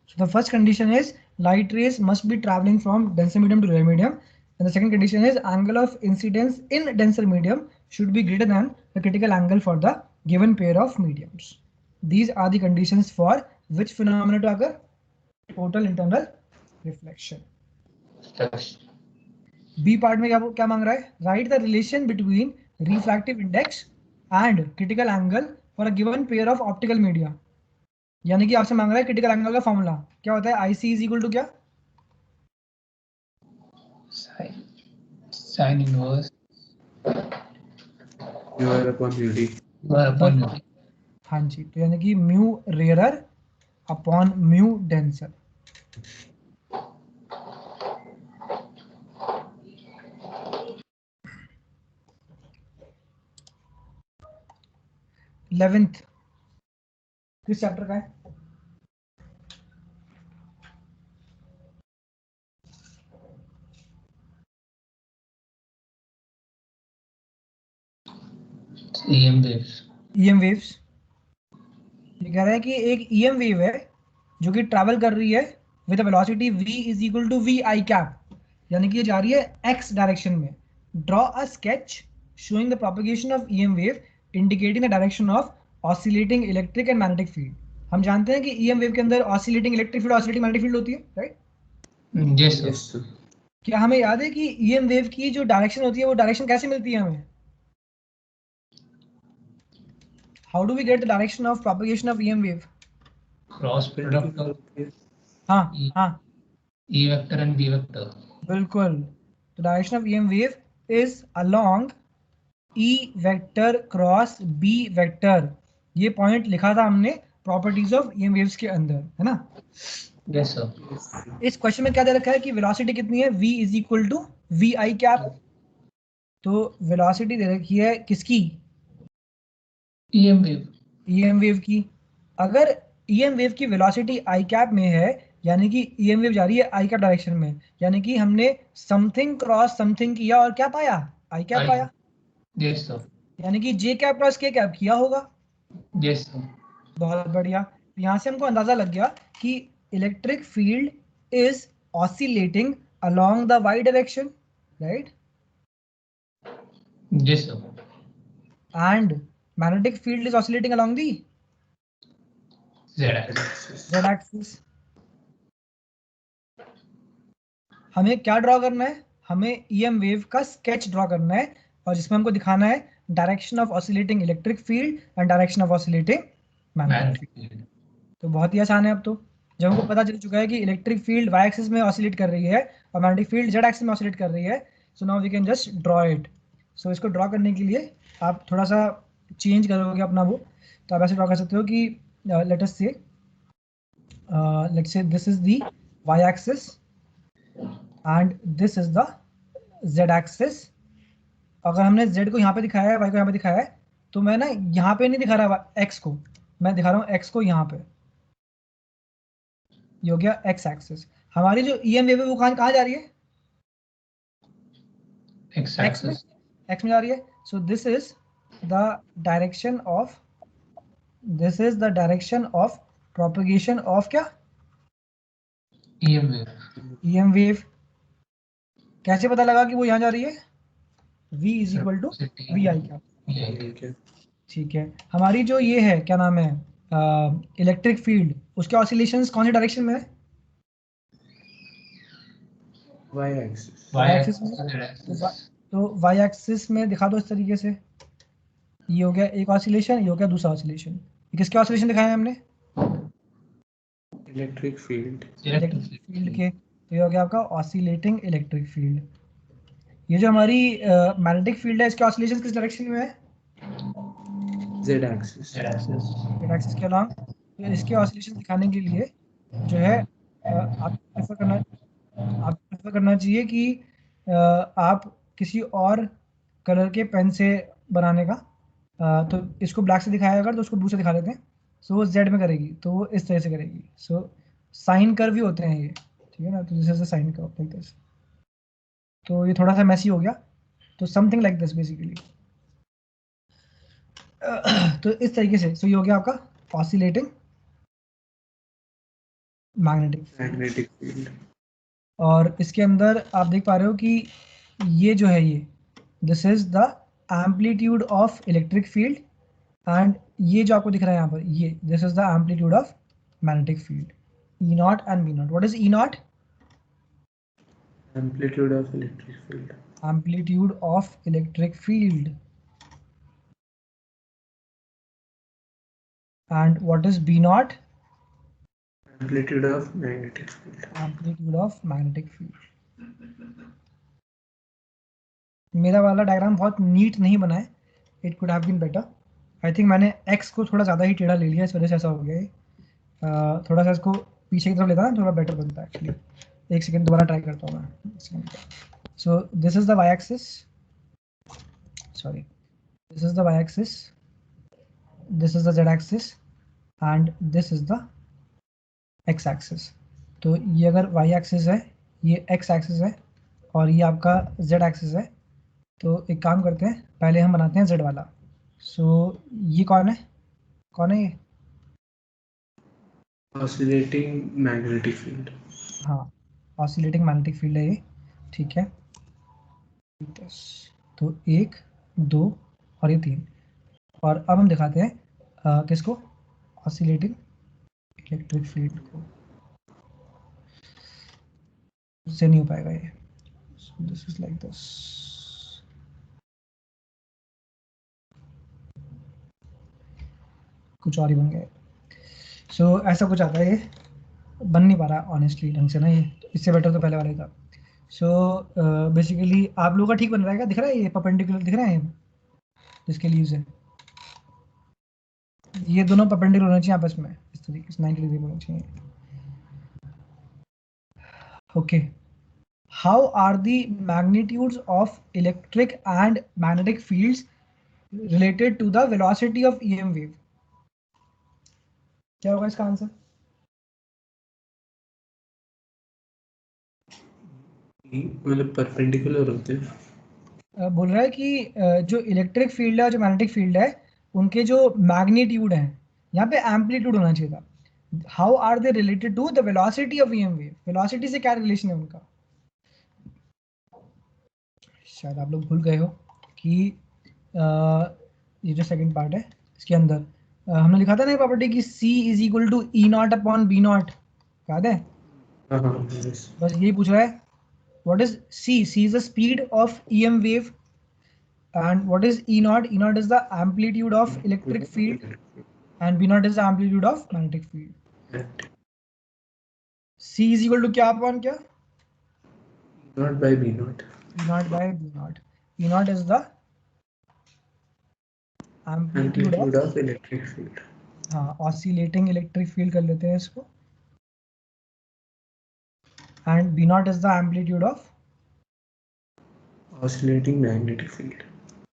So the first condition is light rays must be traveling from denser medium to rarer medium, and the second condition is angle of incidence in denser medium should be greater than the critical angle for the given pair of mediums. These are the conditions for which phenomena to occur? Total internal reflection. Yes. B part में क्या मांग रहा है? Write the relation between refractive index and critical angle for a given pair of optical media. यानी कि आपसे मांग रहा है क्रिटिकल एंगल का फॉर्मूला क्या होता है? IC इज इक्वल टू क्या? Sin inverse. UR upon UD. UR upon UD. हाँ जी, तो यानी कि mu rarer upon mu denser. Eleventh किस चैप्टर का है? EM waves. EM waves. ये कह रहा है कि एक EM वेव है जो कि ट्रैवल कर रही है with velocity v is equal to v I cap, यानी कि ये जा रही है x डायरेक्शन में. Draw a sketch showing the propagation of EM wave indicating the direction of oscillating electric and magnetic field. हम जानते हैं कि EM वेव के अंदर oscillating electric field, oscillating magnetic field होती है, right? Yes, sir. Yes, sir. क्या हमें याद है कि EM वेव की जो डायरेक्शन होती है वो डायरेक्शन कैसे मिलती है हमें? How do we get the direction of propagation of EM wave? Cross product of हाँ E- हाँ E vector and B vector. बिल्कुल. The direction of EM wave is along E vector cross B vector. ये point लिखा था हमने properties of EM waves के अंदर, है ना? Yes, sir. Yes, sir. इस क्वेश्चन में क्या दे रखा है कि वेलोसिटी कितनी है? V is equal to V I cap. तो वेलोसिटी दे रखी है किसकी? EM wave. EM वेव की. अगर EM वेव की वेलोसिटी आई कैप में है यानी कि EM वेव जा रही है आई कैप डायरेक्शन में, यानी कि हमने समथिंग क्रॉस समथिंग किया और क्या पाया? आई कैप पाया. Yes, sir. यानी कि J cap cross K cap किया होगा. Yes, sir. बहुत बढ़िया. तो यहाँ से हमको अंदाजा लग गया कि electric field is oscillating along the Y direction, right? Yes, sir. And magnetic field is oscillating along the Z axis. Z axis. हमें क्या ड्रॉ करना है? हमें EM वेव का स्केच ड्रॉ करना है और जिसमें हमको दिखाना है direction of oscillating electric field and direction of oscillating magnetic field. Magnetic field. तो बहुत ही आसान है. अब तो जब हमको पता चल चुका है कि इलेक्ट्रिक फील्ड y एक्सिस में ऑसिलेट कर रही है और मैग्नेटिक फील्ड z एक्सिस में ऑसिलेट कर रही है, so now we can just draw it. So इसको ड्रॉ करने के लिए आप थोड़ा सा चेंज करोगे अपना वो, तो आप ऐसे ड्रॉ कर सकते हो कि लेट अस से this is the y axis and this is the z axis. अगर हमने z को यहाँ पे दिखाया है, y को यहाँ पे दिखाया है, तो मैं ना यहाँ पे नहीं दिखा रहा x को, मैं दिखा रहा हूँ x को यहाँ पे. ये हो गया एक्स एक्सिस। हमारी जो EM वेव है वो कहाँ जा रही है? X एक्स में, axis. एक्स में जा रही है। So this is the direction of propagation of क्या? EM wave. EM wave. कैसे पता लगा कि वो यहाँ जा रही है? V is equal to V I का। Yeah. ठीक है, हमारी जो ये है क्या नाम है इलेक्ट्रिक फील्ड, उसके ऑसिलेशंस कौन सी डायरेक्शन में है? Y axis. Y axis में। axis. तो y एक्सिस में दिखा दो इस तरीके से। ये हो गया एक ऑसिलेशन, ये हो गया दूसरा ऑसिलेशन। किसके ऑसिलेशन दिखाए हैं हमने? Electric field. इलेक्ट्रिक फील्ड के। तो ये हो गया आपका ऑसिलेटिंग इलेक्ट्रिक फील्ड। ये जो हमारी मैग्नेटिक फील्ड है, इसके ऑसिलेशन किस डायरेक्शन में है? Z axis. Z axis. Z axis के अलॉन्ग। तो इसके ऑसिलेशन दिखाने के लिए जो है आपको प्रेफर करना चाहिए कि आप किसी और कलर के पेन से बनाने का। तो इसको ब्लैक से दिखाया अगर, तो उसको ब्लू से दिखा देते हैं। सो वो जेड में करेगी, तो वो इस तरह से करेगी। सो साइन कर्व भी होते हैं ये, ठीक है ना। तो जैसे साइन कर्व लाइक दिस। तो ये थोड़ा सा मैसी हो गया, तो समथिंग लाइक दिस बेसिकली। तो इस तरीके से। सो ये हो गया आपका ऑसिलेटिंग मैग्नेटिक। field. और इसके अंदर आप देख पा रहे हो कि ये जो है ये this is the amplitude of electric field, and ये जो आपको दिख रहा है यहाँ पर ये this is the amplitude of magnetic field. E not and B not. What is E not? Amplitude of electric field. Amplitude of electric field. And what is B naught? Amplitude of magnetic field. Amplitude of magnetic field. मेरा वाला diagram बहुत NEET नहीं बना है, it could have been better. I think मैंने X को थोड़ा ज़्यादा ही टेढ़ा ले लिया, इस वजह से ऐसा हो गया है। थोड़ा सा इसको पीछे की तरफ लेता ना, थोड़ा बेटर बनता है एक्चुअली। एक सेकेंड दोबारा ट्राई करता हूँ मैं। So this is the Y axis, sorry this is the Y axis, this is the Z axis, and this is the X axis. तो ये अगर वाई एक्सिस है, ये एक्स एक्सिस है, और ये आपका जेड एक्सिस है। तो एक काम करते हैं, पहले हम बनाते हैं जेड वाला। सो ये कौन है ये? Oscillating magnetic field. हाँ, ऑसिलेटिंग मैग्नेटिक फील्ड है ये, ठीक है। तो 1 2 और ये 3। और अब हम दिखाते हैं किसको? ऑसिलेटिंग इलेक्ट्रिक फील्ड को। इससे नहीं हो पाएगा ये। सो दिस इज लाइक दिस। कुछ और ही बन गए। सो ऐसा कुछ आता है, ये बन नहीं पा रहा ऑनेस्टली ढंग से ना ये। इससे बेटर तो पहले वाला ही था। सो बेसिकली आप लोगों का ठीक बन रहा है क्या? दिख रहा है ये परपेंडिकुलर दिख रहा है जिसके लीव्स है, ये दोनों परपेंडिकुलर होने चाहिए आपस में, इस तरीके से 90 डिग्री होने चाहिए। Okay, how are the magnitudes of electric and magnetic fields related to the velocity of EM wave? क्या होगा इसका आंसर? मतलब परपेंडिकुलर होते हैं। बोल रहा है कि जो इलेक्ट्रिक फील्ड है और जो मैग्नेटिक फील्ड है, उनके जो मैग्नीट्यूड हैं, यहाँ पे एम्पलीट्यूड होना चाहिए था। How are they related to the velocity of EM wave? Velocity से क्या रिलेशन है उनका? शायद आप लोग भूल गए हो कि ये जो सेकंड पार्ट है इसके अंदर हमने लिखा था ना प्रॉपर्टी की C is equal to E not upon B not, याद है? yes. बस यही पूछ रहा है। What is C? C is the speed of EM wave, and what is E naught? E naught is the amplitude of electric field, and B naught is the amplitude of magnetic field. C is equal to क्या upon क्या? Not by B naught. E naught by B naught. E naught is the amplitude of electric field. हाँ, oscillating electric field कर लेते हैं इसको, and B naught is the amplitude of oscillating magnetic field.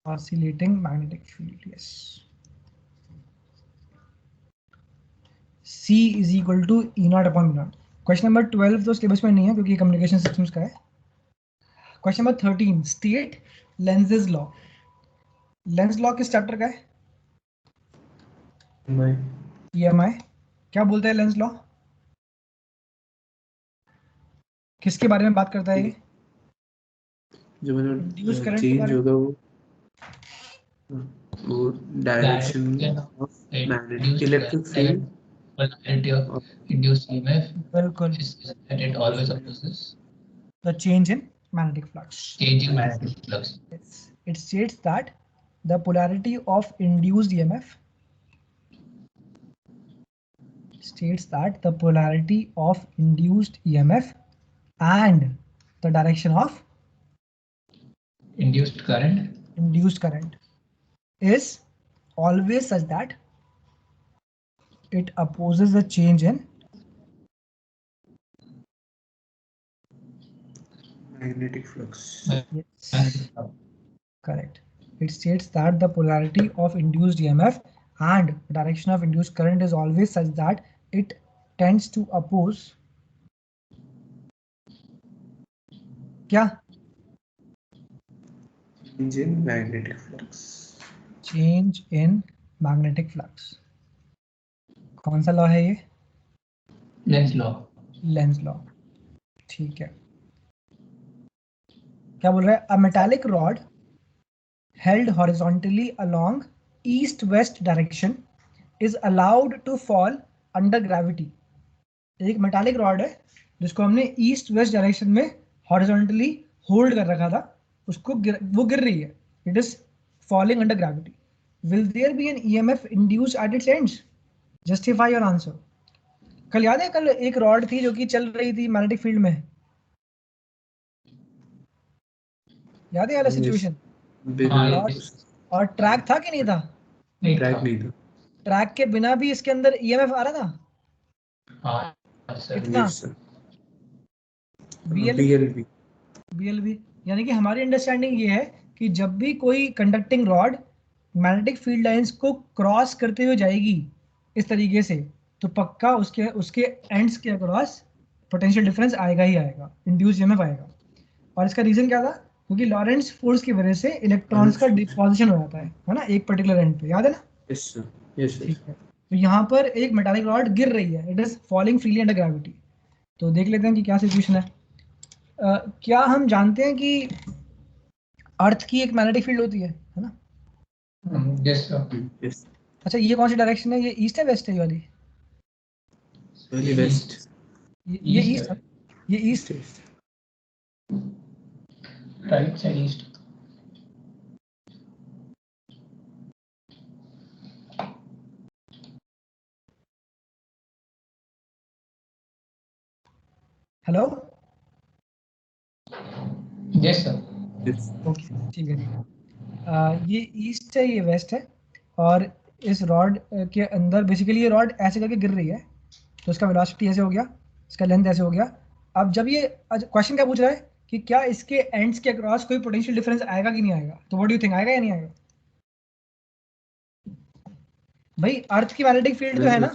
Oscillating magnetic field, yes. C is equal to E naught upon B naught. Question number 12 तो syllabus में नहीं है क्योंकि कम्युनिकेशन सिस्टम्स का है. Question number 13, state Lenz's law. Lenz law किस chapter का है? EMI. क्या बोलता है लेंस लॉ? किसके बारे में बात करता है ये? जो Induced मतलब current के चेंज बारे में? होगा वो direction of magnetic electric field polarity of induced EMF बिल्कुल. is that it always opposes The change in magnetic flux. changing magnetic flux. It states that the polarity of induced EMF states that the polarity of induced EMF and the direction of Induced current is always such that it opposes the change in magnetic flux. yes, correct. It states that the polarity of induced EMF and direction of induced current is always such that it tends to oppose क्या? Change in magnetic flux. Change in magnetic flux. कौन सा law है ये? Lenz law. Lenz law. ठीक है. क्या बोल रहा है? अ metallic rod held horizontally along east-west direction is allowed to fall under gravity. एक मेटालिक रॉड है जिसको हमने ईस्ट वेस्ट डायरेक्शन में हॉरिजॉन्टली होल्ड कर रखा था, उसको वो गिर रही है. It is falling under gravity. Will there be an EMF induced at its ends? Justify your answer. कल याद है, कल एक रॉड थी जो कि चल रही थी मैग्नेटिक फील्ड में. याद है वाला सिचुएशन? और ट्रैक था कि नहीं था? ट्रैक नहीं था. ट्रैक के बिना भी इसके अंदर ईएमएफ आ रहा था. कितना? BLV. यानी कि हमारी अंडरस्टैंडिंग ये है कि जब भी कोई conducting rod magnetic field lines को क्रॉस करते हुए जाएगी इस तरीके से, तो पक्का उसके एंड्स के अक्रॉस पोटेंशियल डिफरेंस आएगा ही आएगा, इंड्यूस ईएमएफ आएगा. और इसका रीजन क्या था? क्योंकि लॉरेंस फोर्स की वजह से इलेक्ट्रॉन्स का डिपोजिशन हो जाता है ना, एक पर्टिकुलर एंड पे. याद है ना? Yes sir. Yes sir. ठीक है. तो यहाँ पर एक मेटालिक रॉड गिर रही है. It is falling freely under gravity. तो देख लेते हैं कि क्या सिचुएशन है. क्या हम जानते हैं कि अर्थ की एक मैग्नेटिक फील्ड होती है ना? Yes sir. यस. अच्छा, ये कौन सी डायरेक्शन है? ये ईस्ट है वेस्ट है ये वाली? Very waste. ये ईस्ट है. ये east. Right side east. Hello. Yes sir. Okay, ठीक है. ये ईस्ट है, ये वेस्ट है. और इस रॉड के अंदर बेसिकली ये रॉड ऐसे करके गिर रही है, तो इसका वेलोसिटी ऐसे हो गया, इसका लेंथ ऐसे हो गया. अब जब ये क्वेश्चन क्या पूछ रहा है कि क्या इसके एंड्स के अक्रॉस कोई पोटेंशियल डिफरेंस आएगा कि नहीं आएगा? तो व्हाट डू यू थिंक, आएगा या नहीं आएगा? भाई अर्थ की मैग्नेटिक फील्ड जो है ना,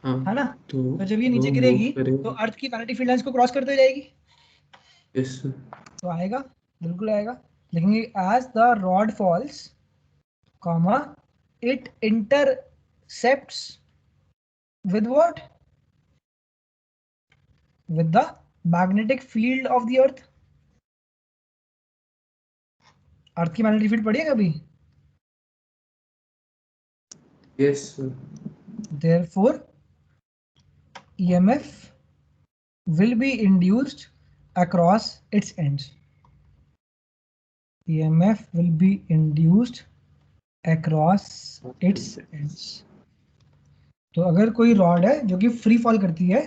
है ना, तो जब ये नीचे गिरेगी तो अर्थ की मैग्नेटिक फील्ड लाइंस को क्रॉस करते हुए जाएगी. Yes sir. तो आएगा, बिल्कुल आएगा. लेकिन as the rod falls comma it intercepts with what? With the magnetic field of the earth. Earth की मैग्नेटिक फील्ड पढ़ी है कभी? Yes sir. Therefore EMF will be induced across its ends. EMF will be induced across its ends. तो अगर कोई rod है जो कि फ्री फॉल करती है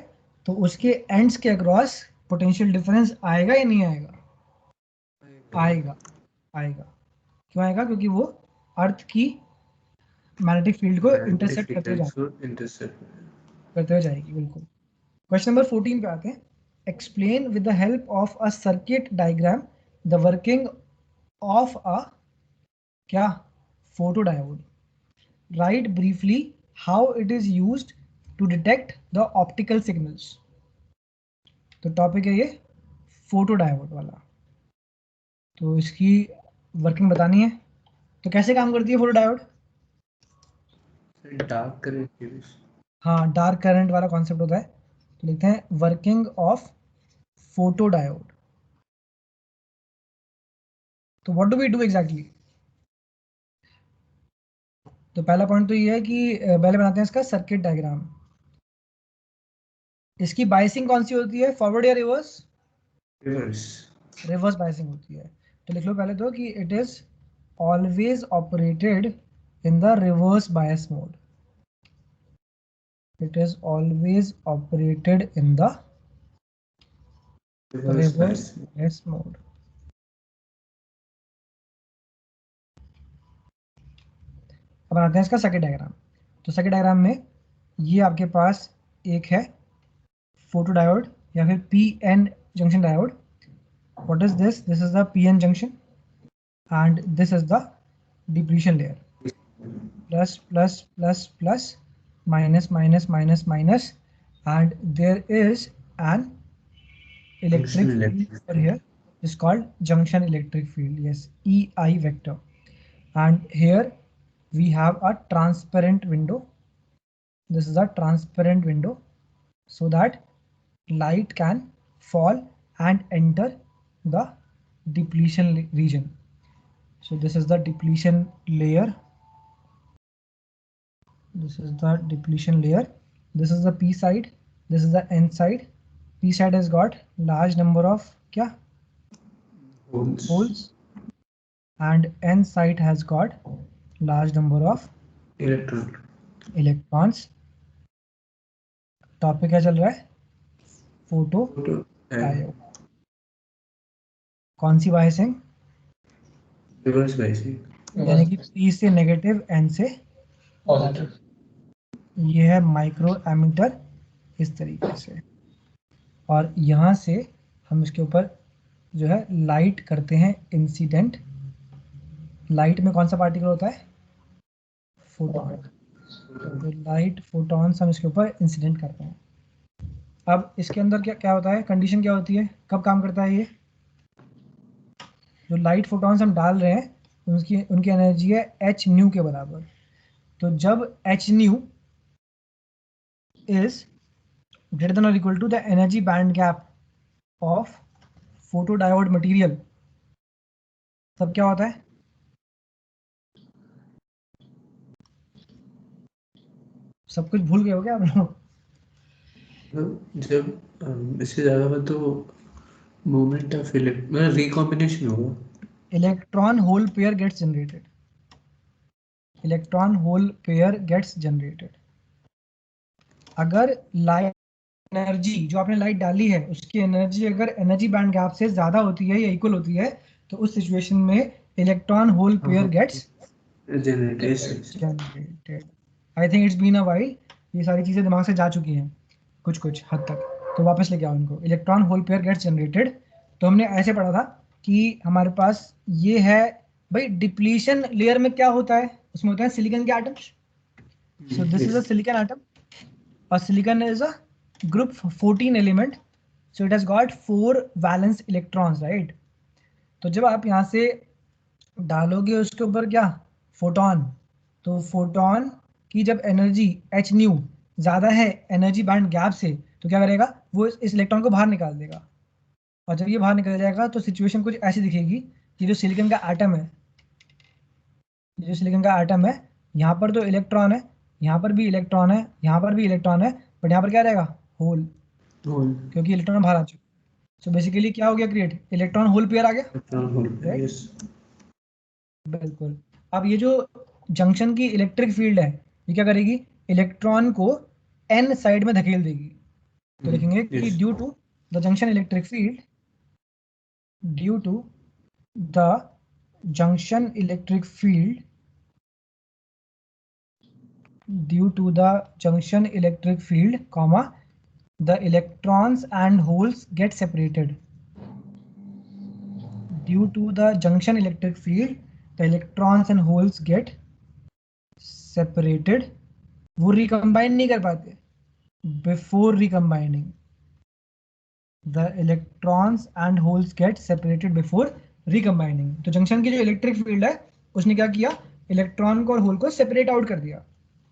तो उसके एंड्स के अक्रॉस पोटेंशियल डिफरेंस आएगा या नहीं आएगा? आएगा. आएगा. क्यों आएगा? क्योंकि वो अर्थ की मैग्नेटिक फील्ड को इंटरसेप्ट करते हुए जाएगी. बिल्कुल. क्वेश्चन नंबर 14 पे आते हैं. Explain with the help of a circuit diagram the working of a क्या? Photo diode. Write briefly how it is used to detect the optical signals. तो टॉपिक है ये फोटो डायोड वाला। तो इसकी वर्किंग बतानी है। तो कैसे काम करती है फोटो डायोड? Dark current. हाँ, डार्क करंट वाला कॉन्सेप्ट होता है। तो लिखते हैं वर्किंग ऑफ फोटो डायोड। तो what do we do exactly? तो पहला पॉइंट तो ये है कि पहले बनाते हैं इसका सर्किट डायग्राम। इसकी बायसिंग कौन सी होती है, फॉरवर्ड या रिवर्स? रिवर्स। रिवर्स बायसिंग होती है। तो लिख लो पहले तो कि it is always operated in the reverse bias mode. It is always operated in the reverse reverse bias mode. अब आते हैं इसका सर्किट डायग्राम। तो सर्किट डायग्राम में ये आपके पास एक है फोटो डायोड या फिर PN junction diode. What is this? This is the PN junction and this is the depletion layer. Plus plus plus plus minus minus minus minus, and there is an electric field over here is called junction electric field. Yes, EI vector. And here we have a transparent window. This is a transparent window so that light can fall and enter the depletion region. So this is the depletion layer. This is the depletion layer. This is the P side. This is the N side. P side has got large number of क्या holes, and N side has got large number of electrons. Topic क्या चल रहा है? Photo diode. कौन सी biasing? Reverse biasing. यानी कि P से negative, N से पॉजिटिव। ये है माइक्रो एमीटर इस तरीके से। और यहाँ से हम इसके ऊपर जो है लाइट करते हैं इंसिडेंट। लाइट में कौन सा पार्टिकल होता है? फोटोन। तो लाइट फोटॉन्स हम इसके ऊपर इंसिडेंट करते हैं। अब इसके अंदर क्या क्या होता है, कंडीशन क्या होती है, कब काम करता है ये? जो लाइट फोटॉन्स हम डाल रहे हैं उनकी एनर्जी है एच न्यू के बराबर। तो जब H nu is greater than और equal to the energy band gap of photo diode material, तब क्या होता है? सब कुछ भूल गए हो क्या आप लोग? जब इससे ज्यादा हो तो मोमेंट ऑफ मतलब रिकॉम्बिनेशन होगा। Electron hole pair gets generated. Electron hole pair gets generated. अगर लाइट एनर्जी जो आपने लाइट डाली है उसकी एनर्जी अगर एनर्जी बैंड गैप से ज्यादा होती है या इक्वल होती है तो उस सिचुएशन में electron hole pair gets generated. I think it's been a while, ये सारी चीजें दिमाग से जा चुकी हैं कुछ कुछ हद तक, तो वापस लेके आओ इनको। Electron hole pair gets generated. तो हमने ऐसे पढ़ा था कि हमारे पास ये है भाई, डिप्लीशन लेयर में क्या होता है, उसमें होते हैं सिलिकॉन के atoms. So this is a silicon atom और silicon is a group 14 element, so it has got 4 valence electrons, right? तो जब आप यहाँ से डालोगे उसके ऊपर क्या, फोटोन, तो फोटोन की जब एनर्जी एच न्यू ज़्यादा है एनर्जी बैंड गैप से तो क्या करेगा, वो इस इलेक्ट्रॉन को बाहर निकाल देगा। और जब ये बाहर निकल जाएगा तो सिचुएशन कुछ ऐसी दिखेगी कि जो सिलिकॉन का एटम है, जो सिलिकॉन का एटम है, यहाँ पर तो इलेक्ट्रॉन है, यहाँ पर भी इलेक्ट्रॉन है, यहाँ पर भी इलेक्ट्रॉन है, बट यहाँ पर क्या रहेगा, होल, क्योंकि इलेक्ट्रॉन बाहर आ चुके। सो बेसिकली क्या हो गया क्रिएट, इलेक्ट्रॉन होल पेयर आ गया, राइट? बिल्कुल। अब ये जो जंक्शन की इलेक्ट्रिक फील्ड है ये क्या करेगी, इलेक्ट्रॉन को एन साइड में धकेल देगी। तो लिखेंगे कि due to the junction electric field, due to the junction electric field, due to the junction electric field, comma, the electrons and holes get separated. Due to the junction electric field, the electrons and holes get separated. वो recombine नहीं कर पाते before recombining. the electrons and holes get separated before recombining. तो junction की जो electric field है उसने क्या किया, इलेक्ट्रॉन को और होल को सेपरेट आउट कर दिया.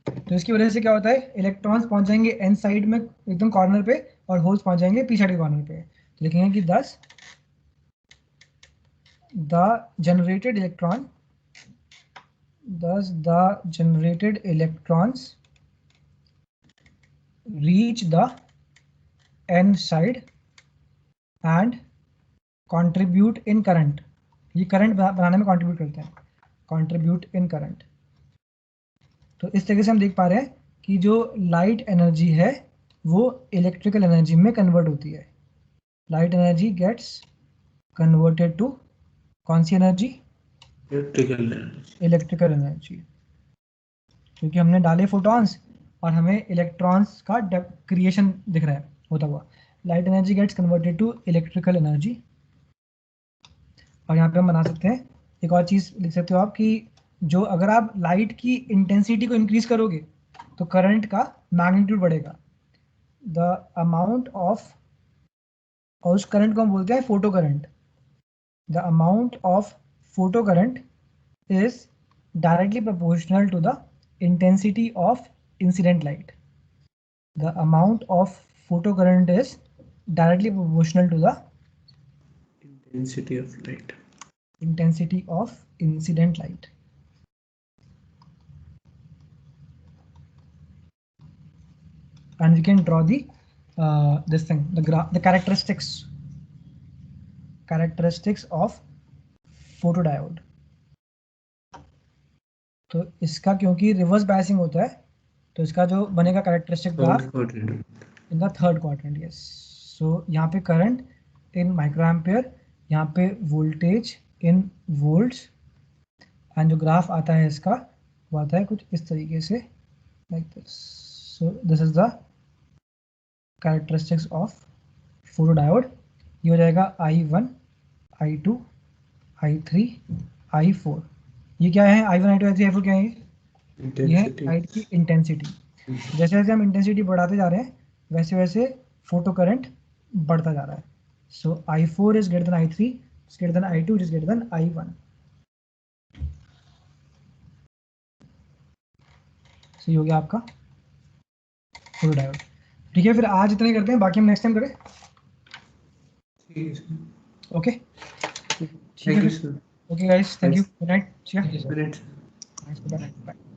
तो इसकी वजह से क्या होता है, इलेक्ट्रॉन्स पहुंच जाएंगे एन साइड में एकदम कॉर्नर पे और होल्स पहुंच जाएंगे पी साइड के कॉर्नर पे. तो लिखेंगे कि thus the generated electrons reach the n side and contribute in current. ये करंट बनाने में कंट्रीब्यूट करते हैं, कंट्रीब्यूट इन करंट. तो इस तरीके से हम देख पा रहे हैं कि जो लाइट एनर्जी है वो इलेक्ट्रिकल एनर्जी में कन्वर्ट होती है. Light energy gets converted to कौन सी एनर्जी, इलेक्ट्रिकल एनर्जी. क्योंकि हमने डाले फोटॉन्स और हमें इलेक्ट्रॉन्स का क्रिएशन दिख रहा है होता हुआ. Light energy gets converted to electrical energy. और यहाँ पे हम बना सकते हैं एक और चीज़ लिख सकते हो आप कि जो अगर आप लाइट की इंटेंसिटी को इंक्रीज करोगे तो करंट का मैग्नीट्यूड बढ़ेगा. द अमाउंट ऑफ, और उस करंट को हम बोलते हैं photo current. The amount of photo current is directly proportional to the intensity of incident light. The amount of photocurrent is directly proportional to the intensity of light. Intensity of incident light. And we can draw the this thing, the characteristics of photodiode. तो इसका क्योंकि reverse biasing होता है तो इसका जो बनेगा characteristic graph in the third quadrant. Yes. So यहाँ पे करंट इन माइक्रो एम्पियर, यहाँ पे वोल्टेज इन वोल्ट्स, एंड जो ग्राफ आता है इसका वो आता है कुछ इस तरीके से like this. So this is the characteristics of photodiode. ये हो जाएगा I1, I2, I3, I4. ये क्या है, I1, I2, I3, I4 क्या है, ये है लाइट की इंटेंसिटी. जैसे जैसे हम इंटेंसिटी बढ़ाते जा रहे हैं वैसे वैसे फोटो करंट बढ़ता जा रहा है. सो I4 is greater then I3, is greater then I2, is greater then I1. सो ये हो गया आपका फोटोडायोड. ठीक है, फिर आज इतने करते हैं, बाकी हम नेक्स्ट टाइम करें. ओके ठीक है. Okay guys, thank you. Good night. Good night. Bye.